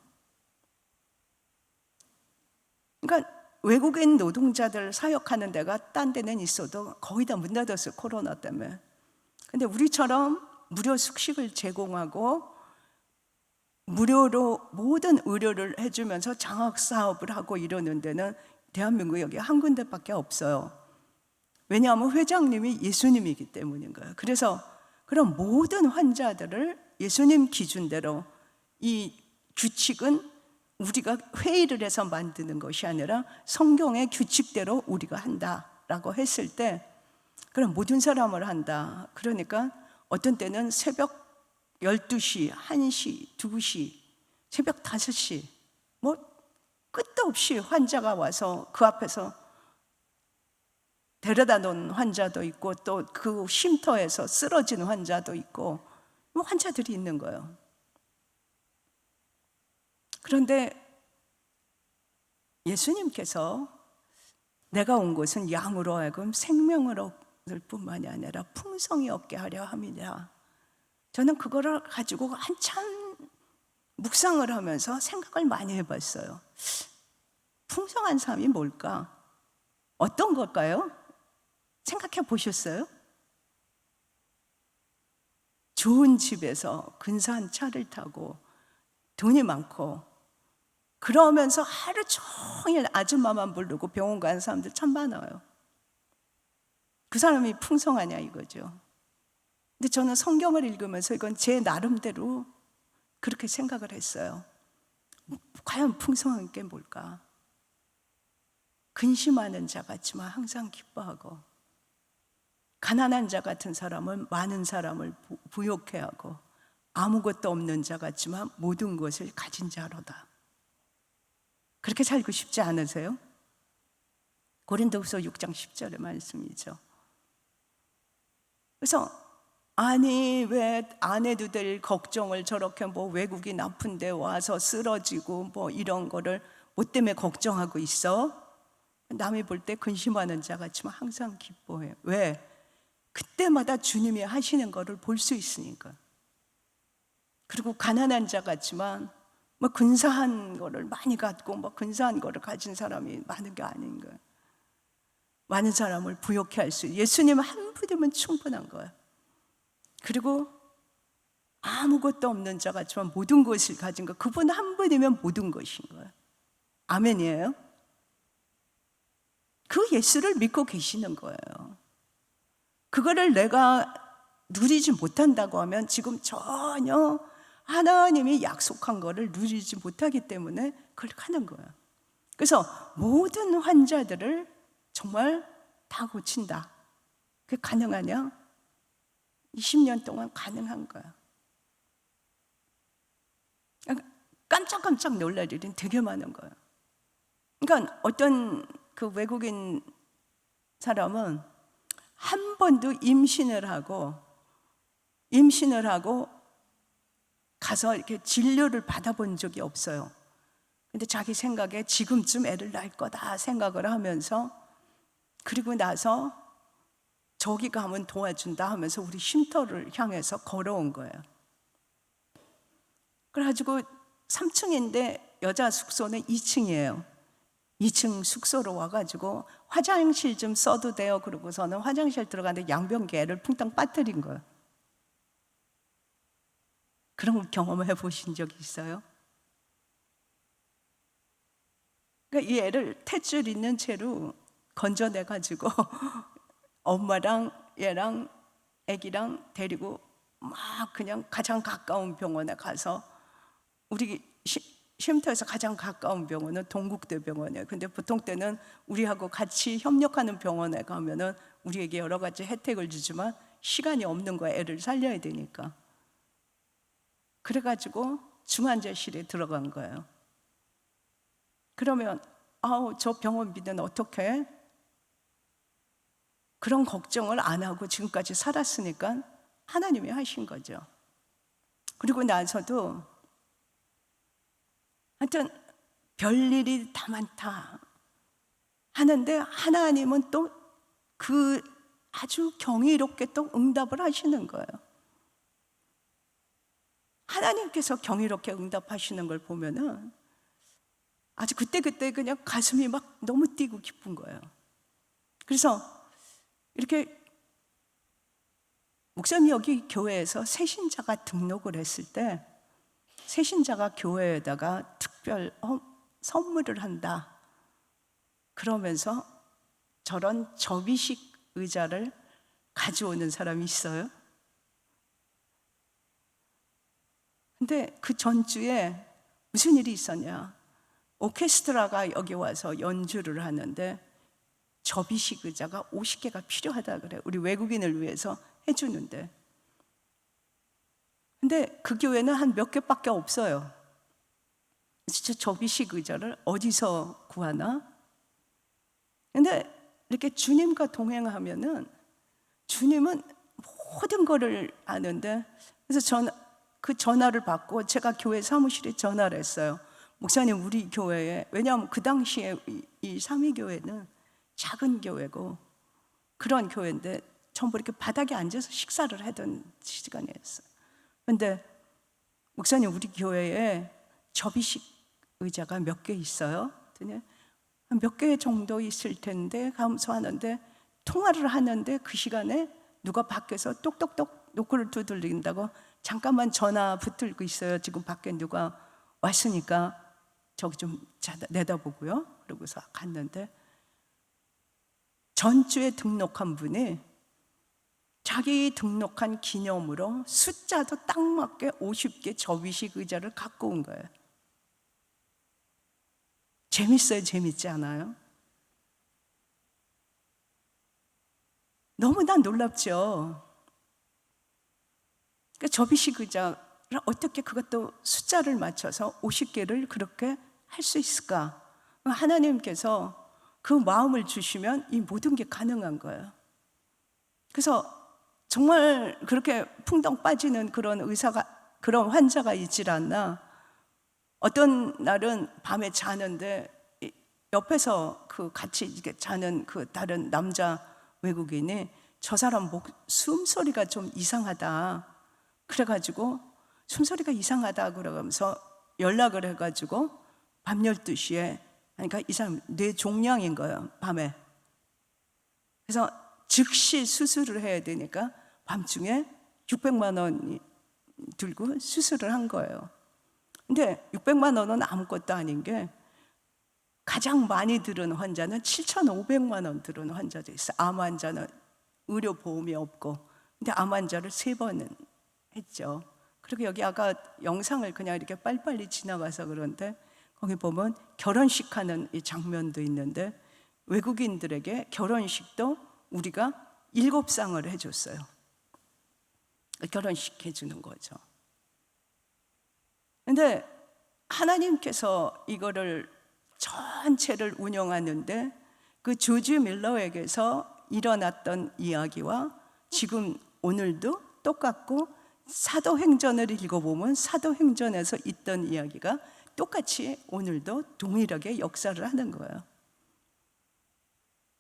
B: 그러니까 외국인 노동자들 사역하는 데가 딴 데는 있어도 거의 다 문 닫았어요, 코로나 때문에. 근데 우리처럼 무료 숙식을 제공하고 무료로 모든 의료를 해주면서 장학 사업을 하고 이러는 데는 대한민국에 여기 한 군데밖에 없어요. 왜냐하면 회장님이 예수님이기 때문인 거예요. 그래서 그런 모든 환자들을 예수님 기준대로, 이 규칙은 우리가 회의를 해서 만드는 것이 아니라 성경의 규칙대로 우리가 한다라고 했을 때, 그럼 모든 사람을 한다. 그러니까 어떤 때는 새벽 12시, 1시, 2시, 새벽 5시 뭐 끝도 없이 환자가 와서 그 앞에서 데려다 놓은 환자도 있고, 또 그 쉼터에서 쓰러진 환자도 있고, 뭐 환자들이 있는 거예요. 그런데 예수님께서 내가 온 것은 양으로 하여금 생명을 얻을 뿐만이 아니라 풍성히 얻게 하려 함이라. 저는 그거를 가지고 한참 묵상을 하면서 생각을 많이 해봤어요. 풍성한 삶이 뭘까? 어떤 걸까요? 생각해 보셨어요? 좋은 집에서 근사한 차를 타고 돈이 많고, 그러면서 하루 종일 아줌마만 부르고 병원 가는 사람들 참 많아요. 그 사람이 풍성하냐 이거죠. 근데 저는 성경을 읽으면서 이건 제 나름대로 그렇게 생각을 했어요. 과연 풍성한 게 뭘까? 근심하는 자 같지만 항상 기뻐하고, 가난한 자 같은 사람은 많은 사람을 부욕해 하고, 아무것도 없는 자 같지만 모든 것을 가진 자로다. 그렇게 살고 싶지 않으세요? 고린도후서 6장 10절의 말씀이죠. 그래서 아니 왜 안 해도 될 걱정을 저렇게 뭐 외국인 아픈데 와서 쓰러지고 뭐 이런 거를 뭐 때문에 걱정하고 있어? 남이 볼 때 근심하는 자 같지만 항상 기뻐해. 왜? 그때마다 주님이 하시는 거를 볼 수 있으니까. 그리고 가난한 자 같지만 뭐 근사한 거를 많이 갖고 뭐 근사한 거를 가진 사람이 많은 게 아닌 거예요. 많은 사람을 부욕해 할 수, 예수님 한 분이면 충분한 거예요. 그리고 아무것도 없는 자 같지만 모든 것을 가진 거, 그분 한 분이면 모든 것인 거예요. 아멘이에요? 그 예수를 믿고 계시는 거예요. 그거를 내가 누리지 못한다고 하면 지금 전혀 하나님이 약속한 거를 누리지 못하기 때문에 그걸 하는 거예요. 그래서 모든 환자들을 정말 다 고친다. 그게 가능하냐? 20년 동안 가능한 거야. 깜짝깜짝 놀랄 일은 되게 많은 거예요. 그러니까 어떤 그 외국인 사람은 한 번도 임신을 하고 가서 이렇게 진료를 받아본 적이 없어요. 근데 자기 생각에 지금쯤 애를 낳을 거다 생각을 하면서, 그리고 나서 저기 가면 도와준다 하면서 우리 쉼터를 향해서 걸어온 거예요. 그래가지고 3층인데 여자 숙소는 2층이에요. 2층 숙소로 와가지고 화장실 좀 써도 돼요. 그러고서는 화장실 들어가는데 양변기 애를 풍땅 빠뜨린 거예요. 그런 거 경험해 보신 적 있어요? 그러니까 이 애를 탯줄 있는 채로 건져내가지고 엄마랑 얘랑 애기랑 데리고 막 그냥 가장 가까운 병원에 가서, 우리 쉼터에서 가장 가까운 병원은 동국대병원이에요. 근데 보통 때는 우리하고 같이 협력하는 병원에 가면은 우리에게 여러 가지 혜택을 주지만 시간이 없는 거야. 애를 살려야 되니까. 그래가지고 중환자실에 들어간 거예요. 그러면 저 병원비는 어떻게 해? 그런 걱정을 안 하고 지금까지 살았으니까 하나님이 하신 거죠. 그리고 나서도 하여튼 별일이 다 많다 하는데 하나님은 또 그 아주 경이롭게 또 응답을 하시는 거예요. 하나님께서 경이롭게 응답하시는 걸 보면은 아주 그때 그냥 가슴이 막 너무 뛰고 기쁜 거예요. 그래서 이렇게 목사님 여기 교회에서 새신자가 등록을 했을 때 새신자가 교회에다가 특별 선물을 한다 그러면서 저런 접이식 의자를 가져오는 사람이 있어요. 근데 그 전주에 무슨 일이 있었냐, 오케스트라가 여기 와서 연주를 하는데 접이식 의자가 50개가 필요하다 그래. 우리 외국인을 위해서 해주는데, 근데 그 교회는 한 몇 개밖에 없어요. 진짜 접이식 의자를 어디서 구하나? 근데 이렇게 주님과 동행하면은 주님은 모든 거를 아는데, 그래서 그 전화를 받고 제가 교회 사무실에 전화를 했어요. 목사님, 우리 교회에, 왜냐하면 그 당시에 이 삼위교회는 작은 교회고 그런 교회인데 전부 이렇게 바닥에 앉아서 식사를 하던 시간이었어요. 근데 목사님, 우리 교회에 접이식 의자가 몇 개 있어요? 그랬더니 몇 개 정도 있을 텐데 감사하는데, 통화를 하는데 그 시간에 누가 밖에서 똑똑똑 노크를 두들린다고, 잠깐만 전화 붙들고 있어요. 지금 밖에 누가 왔으니까 저기 좀 내다보고요. 그러고서 갔는데 전주에 등록한 분이 자기 등록한 기념으로 숫자도 딱 맞게 50개 접이식 의자를 갖고 온 거예요. 재밌어요? 재밌지 않아요? 너무나 놀랍죠? 그러니까 접이식 의자를 어떻게 그것도 숫자를 맞춰서 50개를 그렇게 할 수 있을까? 하나님께서 그 마음을 주시면 이 모든 게 가능한 거예요. 그래서 정말 그렇게 풍덩 빠지는 그런 그런 환자가 있질 않나. 어떤 날은 밤에 자는데 옆에서 그 같이 이렇게 자는 그 다른 남자 외국인이 저 사람 숨소리가 좀 이상하다 그래가지고, 숨소리가 이상하다 그러면서 연락을 해가지고 밤 12시에, 그러니까 이 사람 뇌종양인 거예요, 밤에. 그래서 즉시 수술을 해야 되니까 밤중에 600만 원이 들고 수술을 한 거예요. 근데 600만 원은 아무것도 아닌 게, 가장 많이 들은 환자는 7,500만 원 들은 환자도 있어요. 암 환자는 의료보험이 없고. 근데 암 환자를 3번은 했죠. 그리고 여기 아까 영상을 그냥 이렇게 빨리빨리 지나가서 그런데 거기 보면 결혼식 하는 이 장면도 있는데, 외국인들에게 결혼식도 우리가 7쌍을 해줬어요. 결혼식 해주는 거죠. 근데 하나님께서 이거를 전체를 운영하는데, 그 조지 밀러에게서 일어났던 이야기와 지금 오늘도 똑같고, 사도행전을 읽어보면 사도행전에서 있던 이야기가 똑같이 오늘도 동일하게 역사를 하는 거예요.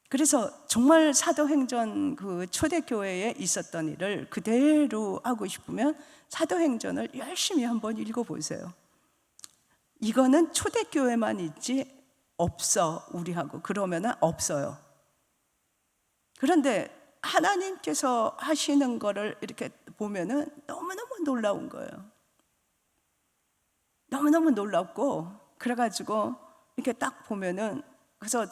B: 그래서 정말 사도행전 그 초대교회에 있었던 일을 그대로 하고 싶으면 사도행전을 열심히 한번 읽어보세요. 이거는 초대교회만 있지 없어 우리하고 그러면은 없어요. 그런데 하나님께서 하시는 거를 이렇게 보면은 너무너무 놀라운 거예요. 너무너무 놀랍고, 그래가지고 이렇게 딱 보면은, 그래서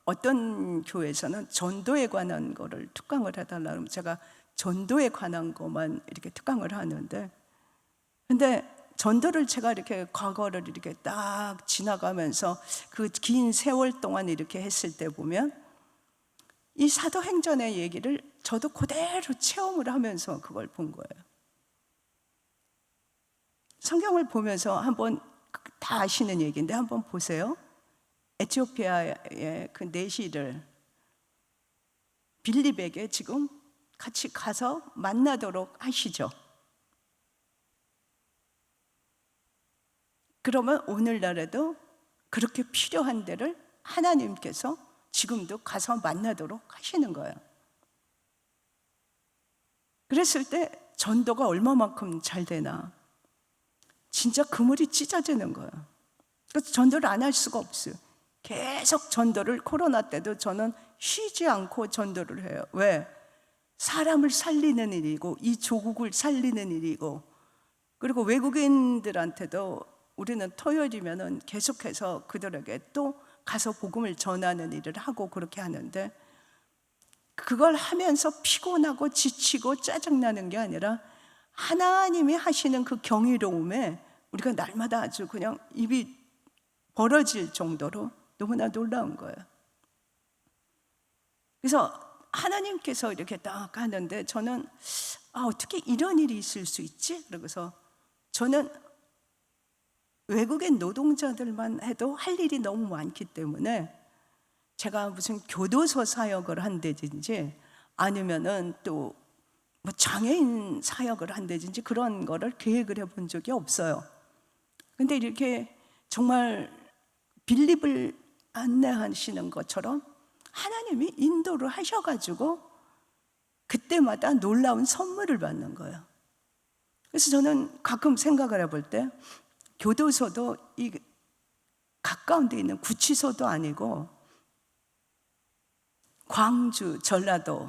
B: 어떤 교회에서는 전도에 관한 거를 특강을 해달라 그러면 제가 전도에 관한 것만 이렇게 특강을 하는데, 근데 전도를 제가 이렇게 과거를 이렇게 딱 지나가면서 그 긴 세월 동안 이렇게 했을 때 보면 이 사도행전의 얘기를 저도 그대로 체험을 하면서 그걸 본 거예요. 성경을 보면서 한번, 다 아시는 얘기인데 한번 보세요. 에티오피아의 그 내시를 빌립에게 지금 같이 가서 만나도록 하시죠. 그러면 오늘날에도 그렇게 필요한 데를 하나님께서 지금도 가서 만나도록 하시는 거예요. 그랬을 때 전도가 얼마만큼 잘 되나, 진짜 그물이 찢어지는 거예요. 그래서 전도를 안 할 수가 없어요. 계속 전도를, 코로나 때도 저는 쉬지 않고 전도를 해요. 왜? 사람을 살리는 일이고 이 조국을 살리는 일이고, 그리고 외국인들한테도 우리는 토요일이면은 계속해서 그들에게 또 가서 복음을 전하는 일을 하고 그렇게 하는데, 그걸 하면서 피곤하고 지치고 짜증나는 게 아니라 하나님이 하시는 그 경이로움에 우리가 날마다 아주 그냥 입이 벌어질 정도로 너무나 놀라운 거예요. 그래서 하나님께서 이렇게 딱 하는데 저는 어떻게 이런 일이 있을 수 있지? 그러고서 저는 외국인 노동자들만 해도 할 일이 너무 많기 때문에 제가 무슨 교도소 사역을 한다든지 아니면은 또 뭐 장애인 사역을 한다든지 그런 거를 계획을 해본 적이 없어요. 근데 이렇게 정말 빌립을 안내하시는 것처럼 하나님이 인도를 하셔가지고 그때마다 놀라운 선물을 받는 거예요. 그래서 저는 가끔 생각을 해볼 때 교도소도 이 가까운 데 있는 구치소도 아니고 광주, 전라도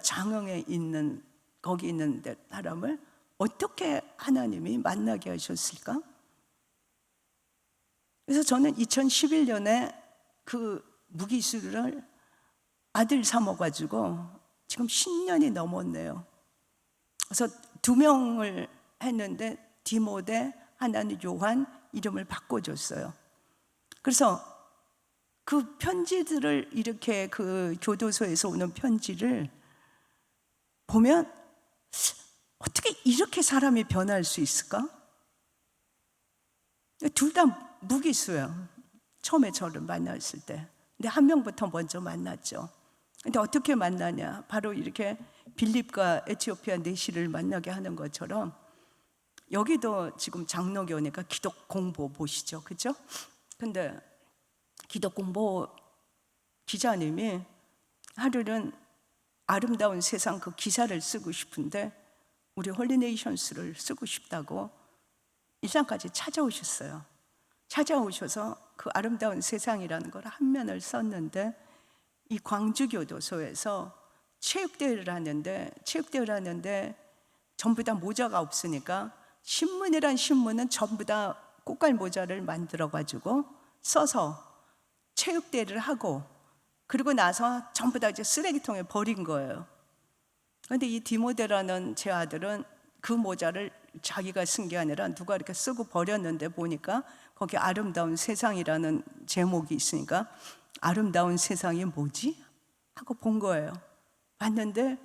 B: 장흥에 있는 거기 있는 데 사람을 어떻게 하나님이 만나게 하셨을까? 그래서 저는 2011년에 그 무기수를 아들 삼아가지고 지금 10년이 넘었네요. 그래서 2명을 했는데 디모데, 하나는 요한 이름을 바꿔줬어요. 그래서 그 편지들을 이렇게 그 교도소에서 오는 편지를 보면 어떻게 이렇게 사람이 변할 수 있을까? 둘 다 무기수예요. 처음에 저를 만났을 때. 근데 한 명부터 먼저 만났죠. 근데 어떻게 만나냐? 바로 이렇게 빌립과 에티오피아 내시를 만나게 하는 것처럼 여기도 지금 장로교니까 기독 공보 보시죠, 그죠? 근데 기독 공보 기자님이 하루는 아름다운 세상 그 기사를 쓰고 싶은데 우리 홀리네이션스를 쓰고 싶다고 일산까지 찾아오셨어요. 찾아오셔서 그 아름다운 세상이라는 걸 한 면을 썼는데 이 광주교도소에서 체육대회를 하는데 전부 다 모자가 없으니까 신문이란 신문은 전부 다 꽃갈 모자를 만들어가지고 써서 체육대회를 하고 그리고 나서 전부 다 이제 쓰레기통에 버린 거예요. 그런데 이 디모데라는 제 아들은 그 모자를 자기가 쓴 게 아니라 누가 이렇게 쓰고 버렸는데 보니까 거기 아름다운 세상이라는 제목이 있으니까 아름다운 세상이 뭐지? 하고 본 거예요. 봤는데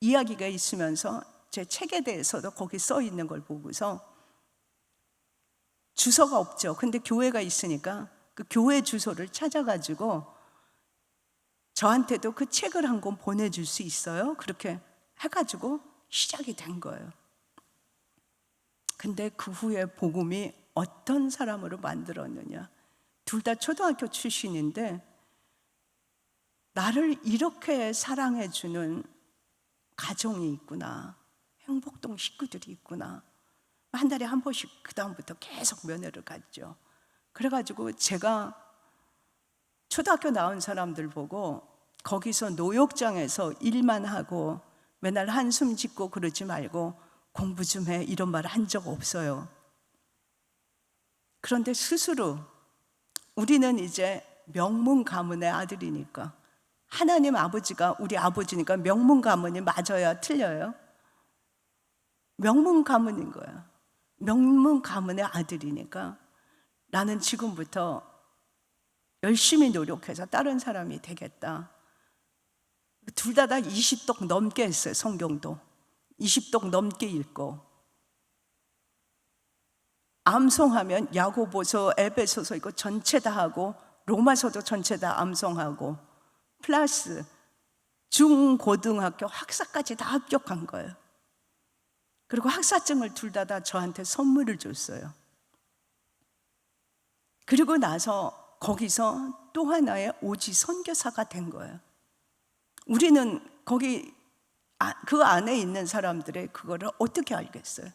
B: 이야기가 있으면서 제 책에 대해서도 거기 써 있는 걸 보고서 주소가 없죠. 근데 교회가 있으니까 그 교회 주소를 찾아가지고 저한테도 그 책을 한 권 보내줄 수 있어요? 그렇게 해가지고 시작이 된 거예요. 근데 그 후에 복음이 어떤 사람으로 만들었느냐. 둘 다 초등학교 출신인데 나를 이렇게 사랑해주는 가정이 있구나. 행복동 식구들이 있구나. 한 달에 한 번씩 그 다음부터 계속 면회를 갔죠. 그래가지고 제가 초등학교 나온 사람들 보고 거기서 노역장에서 일만 하고 맨날 한숨 짓고 그러지 말고 공부 좀 해, 이런 말 한 적 없어요. 그런데 스스로 우리는 이제 명문 가문의 아들이니까, 하나님 아버지가 우리 아버지니까 명문 가문이 맞아야 틀려요? 명문 가문인 거야. 명문 가문의 아들이니까 나는 지금부터 열심히 노력해서 다른 사람이 되겠다. 둘 다 20독 넘게 했어요. 성경도 20독 넘게 읽고, 암송하면 야고보서, 에베소서 이거 전체 다 하고, 로마서도 전체 다 암송하고, 플러스 중고등학교 학사까지 다 합격한 거예요. 그리고 학사증을 둘 다 저한테 선물을 줬어요. 그리고 나서 거기서 또 하나의 오지 선교사가 된 거예요. 우리는 거기 그 안에 있는 사람들의 그거를 어떻게 알겠어요?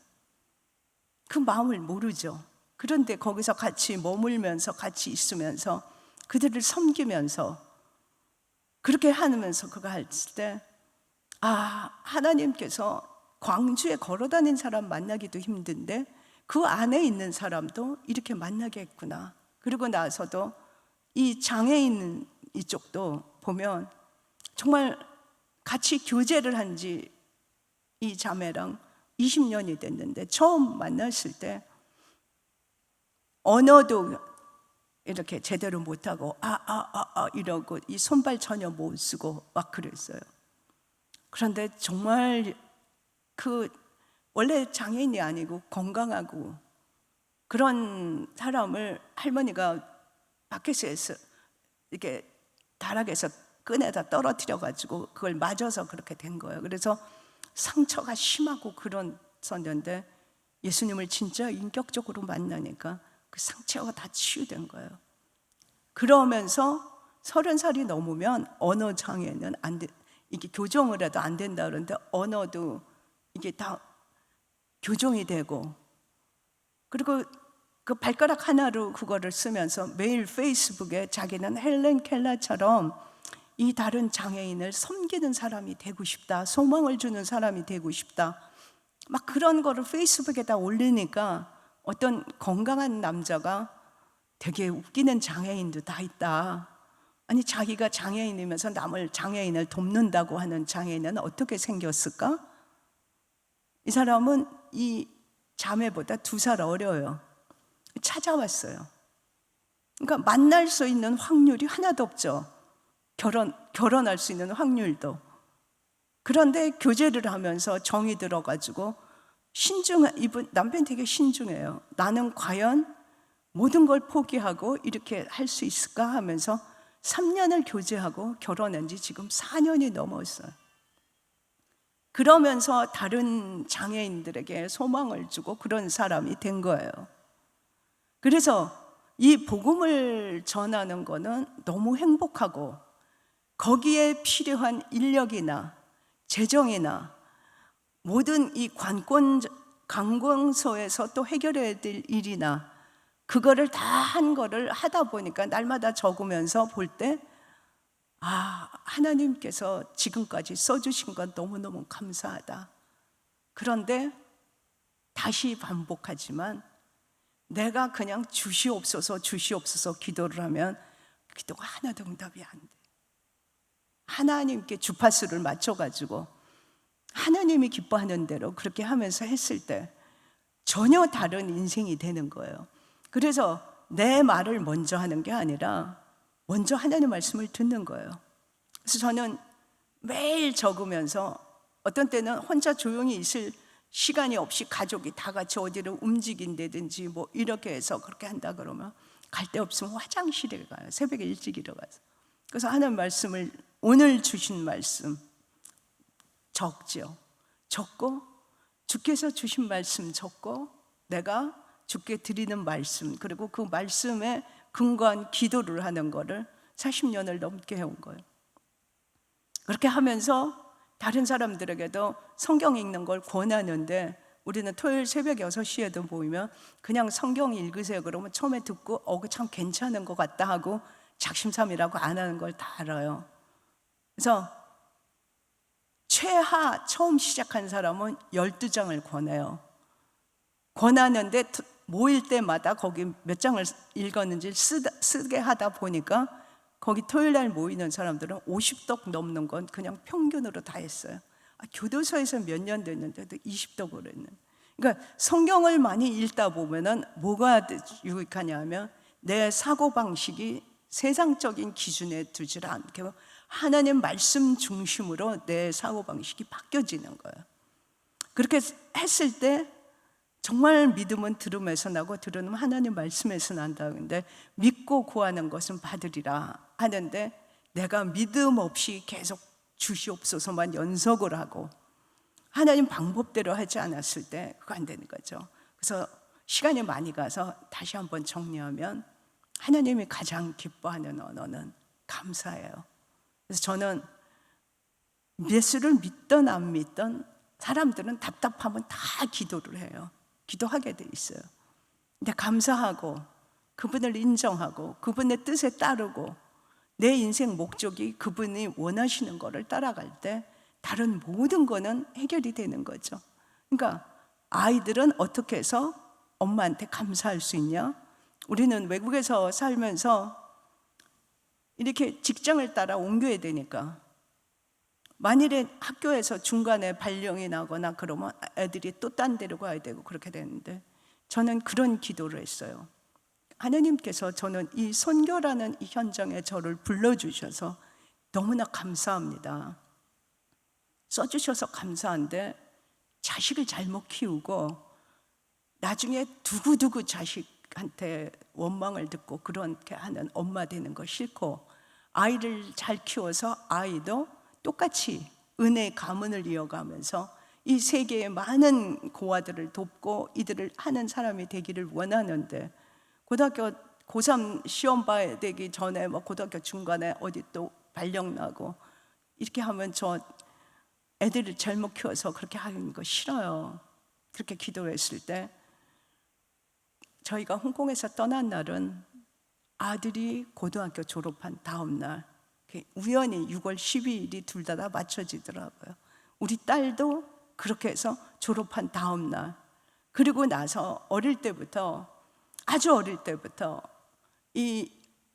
B: 그 마음을 모르죠. 그런데 거기서 같이 머물면서 같이 있으면서 그들을 섬기면서 그렇게 하면서 그거 할 때, 하나님께서 광주에 걸어다닌 사람 만나기도 힘든데 그 안에 있는 사람도 이렇게 만나겠구나. 그리고 나서도 이 장애인 이쪽도 보면 정말 같이 교제를 한 지 이 자매랑 20년이 됐는데 처음 만났을 때 언어도 이렇게 제대로 못하고 이러고 이 손발 전혀 못 쓰고 막 그랬어요. 그런데 정말 원래 장애인이 아니고 건강하고 그런 사람을 할머니가 밖에서 이렇게 다락에서 끈에다 떨어뜨려 가지고 그걸 맞아서 그렇게 된 거예요. 그래서 상처가 심하고 그랬었는데 예수님을 진짜 인격적으로 만나니까 그 상처가 다 치유된 거예요. 그러면서 30살이 넘으면 언어 장애는 안 돼, 이게 교정을 해도 안 된다 그러는데 언어도 이게 다 교정이 되고, 그리고 그 발가락 하나로 그거를 쓰면서 매일 페이스북에 자기는 헬렌 켈러처럼 이 다른 장애인을 섬기는 사람이 되고 싶다, 소망을 주는 사람이 되고 싶다, 막 그런 거를 페이스북에다 올리니까 어떤 건강한 남자가 되게 웃기는 장애인도 다 있다. 아니 자기가 장애인이면서 남을 장애인을 돕는다고 하는 장애인은 어떻게 생겼을까? 이 사람은 이 자매보다 2살 어려요. 찾아왔어요. 그러니까 만날 수 있는 확률이 하나도 없죠. 결혼할 수 있는 확률도. 그런데 교제를 하면서 정이 들어가지고 이분 남편 되게 신중해요. 나는 과연 모든 걸 포기하고 이렇게 할 수 있을까 하면서 3년을 교제하고 결혼한 지 지금 4년이 넘었어요. 그러면서 다른 장애인들에게 소망을 주고 그런 사람이 된 거예요. 그래서 이 복음을 전하는 거는 너무 행복하고 거기에 필요한 인력이나 재정이나 모든 이 관공서에서 또 해결해야 될 일이나 그거를 다 한 거를 하다 보니까 날마다 적으면서 볼 때 하나님께서 지금까지 써주신 건 너무너무 감사하다. 그런데 다시 반복하지만 내가 그냥 주시옵소서 기도를 하면 기도가 하나도 응답이 안 돼. 하나님께 주파수를 맞춰가지고 하나님이 기뻐하는 대로 그렇게 하면서 했을 때 전혀 다른 인생이 되는 거예요. 그래서 내 말을 먼저 하는 게 아니라 먼저 하나님 말씀을 듣는 거예요. 그래서 저는 매일 적으면서 어떤 때는 혼자 조용히 있을 시간이 없이 가족이 다 같이 어디를 움직인다든지 뭐 이렇게 해서 그렇게 한다 그러면 갈 데 없으면 화장실에 가요. 새벽에 일찍 일어나서. 그래서 하나님 말씀을, 오늘 주신 말씀 적죠. 적고 주께서 주신 말씀 적고 내가 주께 드리는 말씀, 그리고 그 말씀에 근거한 기도를 하는 거를 40년을 넘게 해온 거예요. 그렇게 하면서 다른 사람들에게도 성경 읽는 걸 권하는데 우리는 토요일 새벽 6시에도 모이면 그냥 성경 읽으세요 그러면 처음에 듣고 참 괜찮은 것 같다 하고 작심삼일하고 안 하는 걸 다 알아요. 그래서 최하 처음 시작한 사람은 12장을 권해요. 권하는데 모일 때마다 거기 몇 장을 읽었는지 쓰게 하다 보니까 거기 토요일 날 모이는 사람들은 50독 넘는 건 그냥 평균으로 다 했어요. 교도소에서 몇 년 됐는데도 20독을 했는. 그러니까 성경을 많이 읽다 보면은 뭐가 유익하냐면 내 사고방식이 세상적인 기준에 두질 않게 하나님 말씀 중심으로 내 사고방식이 바뀌어지는 거예요. 그렇게 했을 때 정말 믿음은 들음에서 나고 들음은 하나님 말씀에서 난다는데 믿고 구하는 것은 받으리라 하는데 내가 믿음 없이 계속 주시옵소서만 연속을 하고 하나님 방법대로 하지 않았을 때 그거 안 되는 거죠. 그래서 시간이 많이 가서 다시 한번 정리하면 하나님이 가장 기뻐하는 언어는 감사예요. 그래서 저는 예수를 믿던 안 믿던 사람들은 답답하면 다 기도를 해요. 기도하게 돼 있어요. 근데 감사하고 그분을 인정하고 그분의 뜻에 따르고 내 인생 목적이 그분이 원하시는 거를 따라갈 때 다른 모든 거는 해결이 되는 거죠. 그러니까 아이들은 어떻게 해서 엄마한테 감사할 수 있냐? 우리는 외국에서 살면서 이렇게 직장을 따라 옮겨야 되니까 만일에 학교에서 중간에 발령이 나거나 그러면 애들이 또 딴 데로 가야 되고 그렇게 되는데 저는 그런 기도를 했어요. 하나님께서 저는 이 선교라는 이 현장에 저를 불러주셔서 너무나 감사합니다. 써주셔서 감사한데 자식을 잘못 키우고 나중에 두고두고 자식한테 원망을 듣고 그렇게 하는 엄마 되는 거 싫고 아이를 잘 키워서 아이도 똑같이 은혜의 가문을 이어가면서 이 세계의 많은 고아들을 돕고 이들을 하는 사람이 되기를 원하는데 고등학교 고3 시험 봐야 되기 전에 고등학교 중간에 어디 또 발령 나고 이렇게 하면 저 애들을 잘못 키워서 그렇게 하는 거 싫어요. 그렇게 기도했을 때 저희가 홍콩에서 떠난 날은 아들이 고등학교 졸업한 다음 날 우연히 6월 12일이 둘 다 맞춰지더라고요. 우리 딸도 그렇게 해서 졸업한 다음 날 그리고 나서 아주 어릴 때부터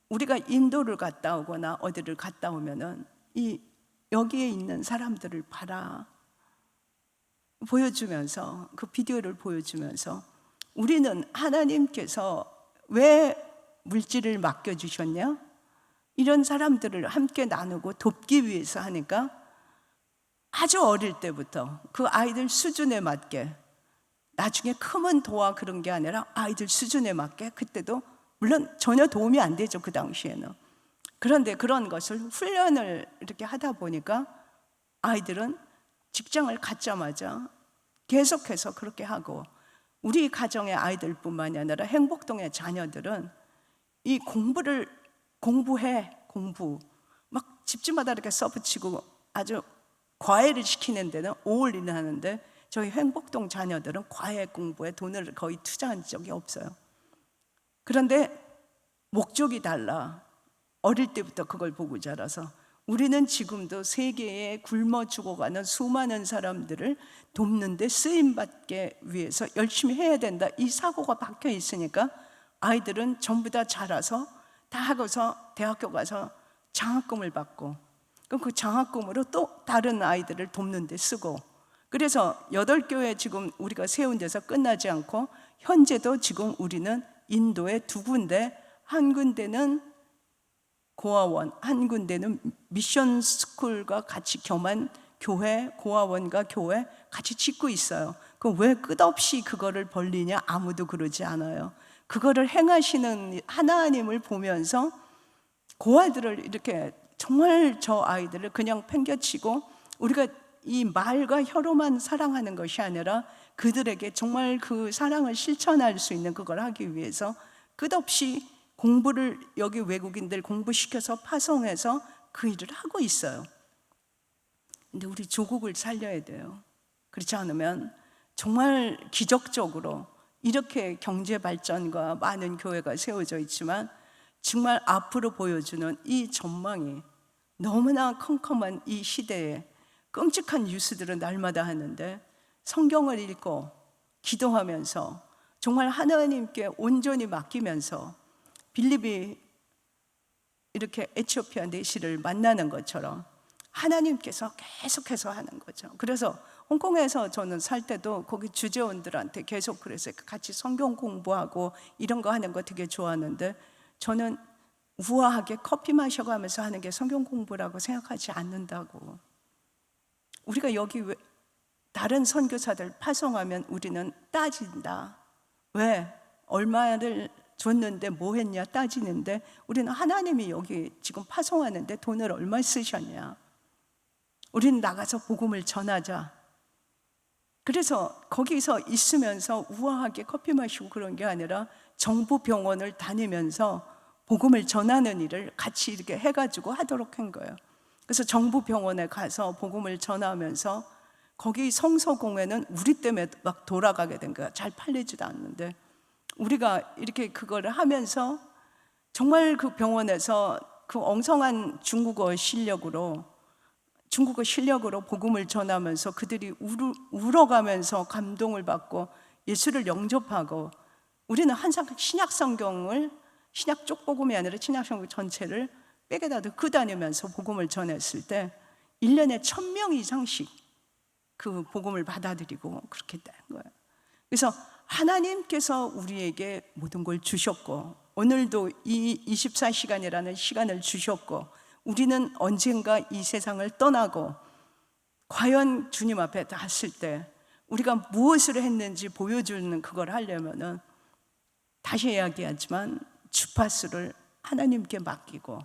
B: 우리가 인도를 갔다 오거나 어디를 갔다 오면은 여기에 있는 사람들을 보여주면서 그 비디오를 보여주면서 우리는 하나님께서 왜 물질을 맡겨주셨냐? 이런 사람들을 함께 나누고 돕기 위해서 하니까 아주 어릴 때부터 그 아이들 수준에 맞게 나중에 크면 도와 그런 게 아니라 아이들 수준에 맞게 그때도 물론 전혀 도움이 안 되죠. 그 당시에는. 그런데 그런 것을 훈련을 이렇게 하다 보니까 아이들은 직장을 갖자마자 계속해서 그렇게 하고 우리 가정의 아이들뿐만이 아니라 행복동의 자녀들은 이 공부 막 집집마다 이렇게 써붙이고 아주 과외를 시키는 데는 오올리는 하는데 저희 행복동 자녀들은 과외 공부에 돈을 거의 투자한 적이 없어요. 그런데 목적이 달라. 어릴 때부터 그걸 보고 자라서 우리는 지금도 세계에 굶어 죽어가는 수많은 사람들을 돕는 데 쓰임받기 위해서 열심히 해야 된다. 이 사고가 박혀 있으니까 아이들은 전부 다 자라서 다 하고서 대학교 가서 장학금을 받고 그럼 그 장학금으로 또 다른 아이들을 돕는 데 쓰고 그래서 8교회 지금 우리가 세운 데서 끝나지 않고 현재도 지금 우리는 인도에 2군데 한 군데는 고아원, 한 군데는 미션 스쿨과 같이 겸한 교회, 고아원과 교회 같이 짓고 있어요. 그럼 왜 끝없이 그거를 벌리냐? 아무도 그러지 않아요. 그거를 행하시는 하나님을 보면서 고아들을 이렇게 정말 저 아이들을 그냥 팽겨치고 우리가 이 말과 혀로만 사랑하는 것이 아니라 그들에게 정말 그 사랑을 실천할 수 있는 그걸 하기 위해서 끝없이 공부를 여기 외국인들 공부시켜서 파송해서 그 일을 하고 있어요. 근데 우리 조국을 살려야 돼요. 그렇지 않으면 정말 기적적으로 이렇게 경제 발전과 많은 교회가 세워져 있지만 정말 앞으로 보여주는 이 전망이 너무나 컴컴한 이 시대에 끔찍한 뉴스들은 날마다 하는데 성경을 읽고 기도하면서 정말 하나님께 온전히 맡기면서 빌립이 이렇게 에티오피아 내시를 만나는 것처럼 하나님께서 계속해서 하는 거죠. 그래서 홍콩에서 저는 살 때도 거기 주재원들한테 계속 그래서 같이 성경 공부하고 이런 거 하는 거 되게 좋아하는데 저는 우아하게 커피 마셔가면서 하는 게 성경 공부라고 생각하지 않는다고. 우리가 여기 다른 선교사들 파송하면 우리는 따진다. 왜? 얼마를 줬는데 뭐 했냐 따지는데 우리는 하나님이 여기 지금 파송하는데 돈을 얼마 쓰셨냐. 우리는 나가서 복음을 전하자. 그래서 거기서 있으면서 우아하게 커피 마시고 그런 게 아니라 정부 병원을 다니면서 복음을 전하는 일을 같이 이렇게 해가지고 하도록 한 거예요. 그래서 정부 병원에 가서 복음을 전하면서 거기 성서공회는 우리 때문에 막 돌아가게 된 거야. 잘 팔리지도 않는데 우리가 이렇게 그거를 하면서 정말 그 병원에서 그 엉성한 중국어 실력으로 복음을 전하면서 그들이 울어가면서 감동을 받고 예수를 영접하고 우리는 항상 신약 성경을 신약 쪽 복음이 아니라 신약 성경 전체를 백에다 넣고 다니면서 복음을 전했을 때 1년에 1000명 이상씩 그 복음을 받아들이고 그렇게 된 거예요. 그래서 하나님께서 우리에게 모든 걸 주셨고 오늘도 이 24시간이라는 시간을 주셨고 우리는 언젠가 이 세상을 떠나고 과연 주님 앞에 갔을 때 우리가 무엇을 했는지 보여주는 그걸 하려면은 다시 이야기하지만 주파수를 하나님께 맡기고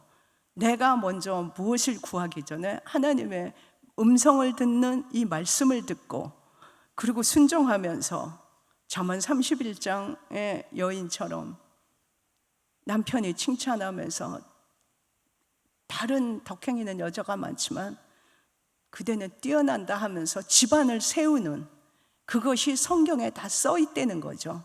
B: 내가 먼저 무엇을 구하기 전에 하나님의 음성을 듣는 이 말씀을 듣고 그리고 순종하면서 잠언 31장의 여인처럼 남편이 칭찬하면서 다른 덕행이는 여자가 많지만 그대는 뛰어난다 하면서 집안을 세우는 그것이 성경에 다 써 있다는 거죠.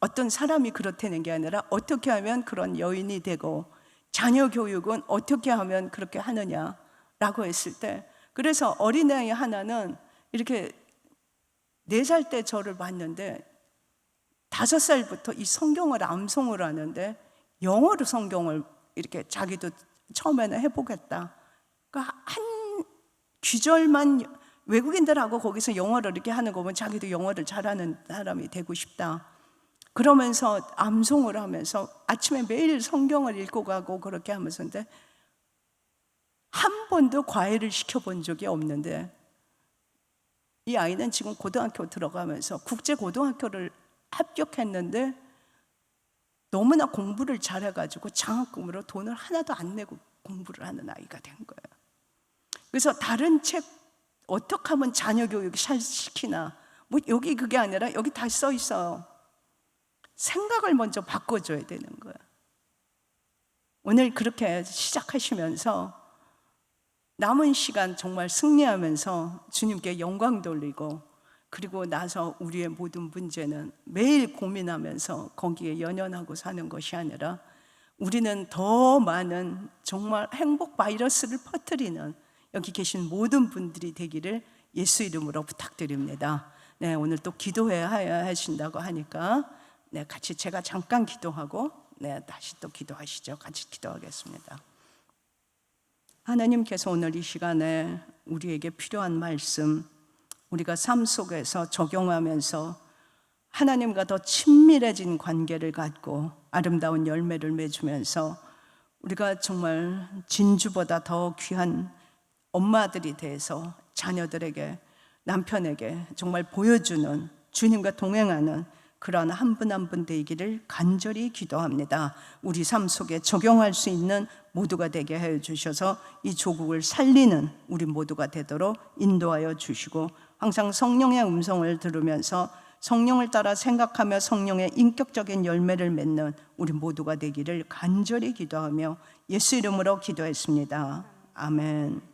B: 어떤 사람이 그렇다는 게 아니라 어떻게 하면 그런 여인이 되고 자녀 교육은 어떻게 하면 그렇게 하느냐라고 했을 때 그래서 어린아이 하나는 이렇게 4살 때 저를 봤는데 5살부터 이 성경을 암송을 하는데 영어로 성경을 이렇게 자기도 처음에는 해보겠다. 그러니까 한 귀절만 외국인들하고 거기서 영어를 이렇게 하는 거 보면 자기도 영어를 잘하는 사람이 되고 싶다. 그러면서 암송을 하면서 아침에 매일 성경을 읽고 가고 그렇게 하면서인데 한 번도 과외를 시켜본 적이 없는데 이 아이는 지금 고등학교 들어가면서 국제고등학교를 합격했는데 너무나 공부를 잘해가지고 장학금으로 돈을 하나도 안 내고 공부를 하는 아이가 된 거예요. 그래서 다른 책 어떻게 하면 자녀 교육 잘 시키나 뭐 여기 그게 아니라 여기 다 써 있어요. 생각을 먼저 바꿔줘야 되는 거예요. 오늘 그렇게 시작하시면서 남은 시간 정말 승리하면서 주님께 영광 돌리고 그리고 나서 우리의 모든 문제는 매일 고민하면서 거기에 연연하고 사는 것이 아니라 우리는 더 많은 정말 행복 바이러스를 퍼뜨리는 여기 계신 모든 분들이 되기를 예수 이름으로 부탁드립니다. 네, 오늘 또 기도해야 하신다고 하니까 네, 같이 제가 잠깐 기도하고 네, 다시 또 기도하시죠. 같이 기도하겠습니다. 하나님께서 오늘 이 시간에 우리에게 필요한 말씀 우리가 삶 속에서 적용하면서 하나님과 더 친밀해진 관계를 갖고 아름다운 열매를 맺으면서 우리가 정말 진주보다 더 귀한 엄마들이 돼서 자녀들에게 남편에게 정말 보여주는 주님과 동행하는 그런 한 분 한 분 되기를 간절히 기도합니다. 우리 삶 속에 적용할 수 있는 모두가 되게 해 주셔서 이 조국을 살리는 우리 모두가 되도록 인도하여 주시고 항상 성령의 음성을 들으면서 성령을 따라 생각하며 성령의 인격적인 열매를 맺는 우리 모두가 되기를 간절히 기도하며 예수 이름으로 기도했습니다. 아멘.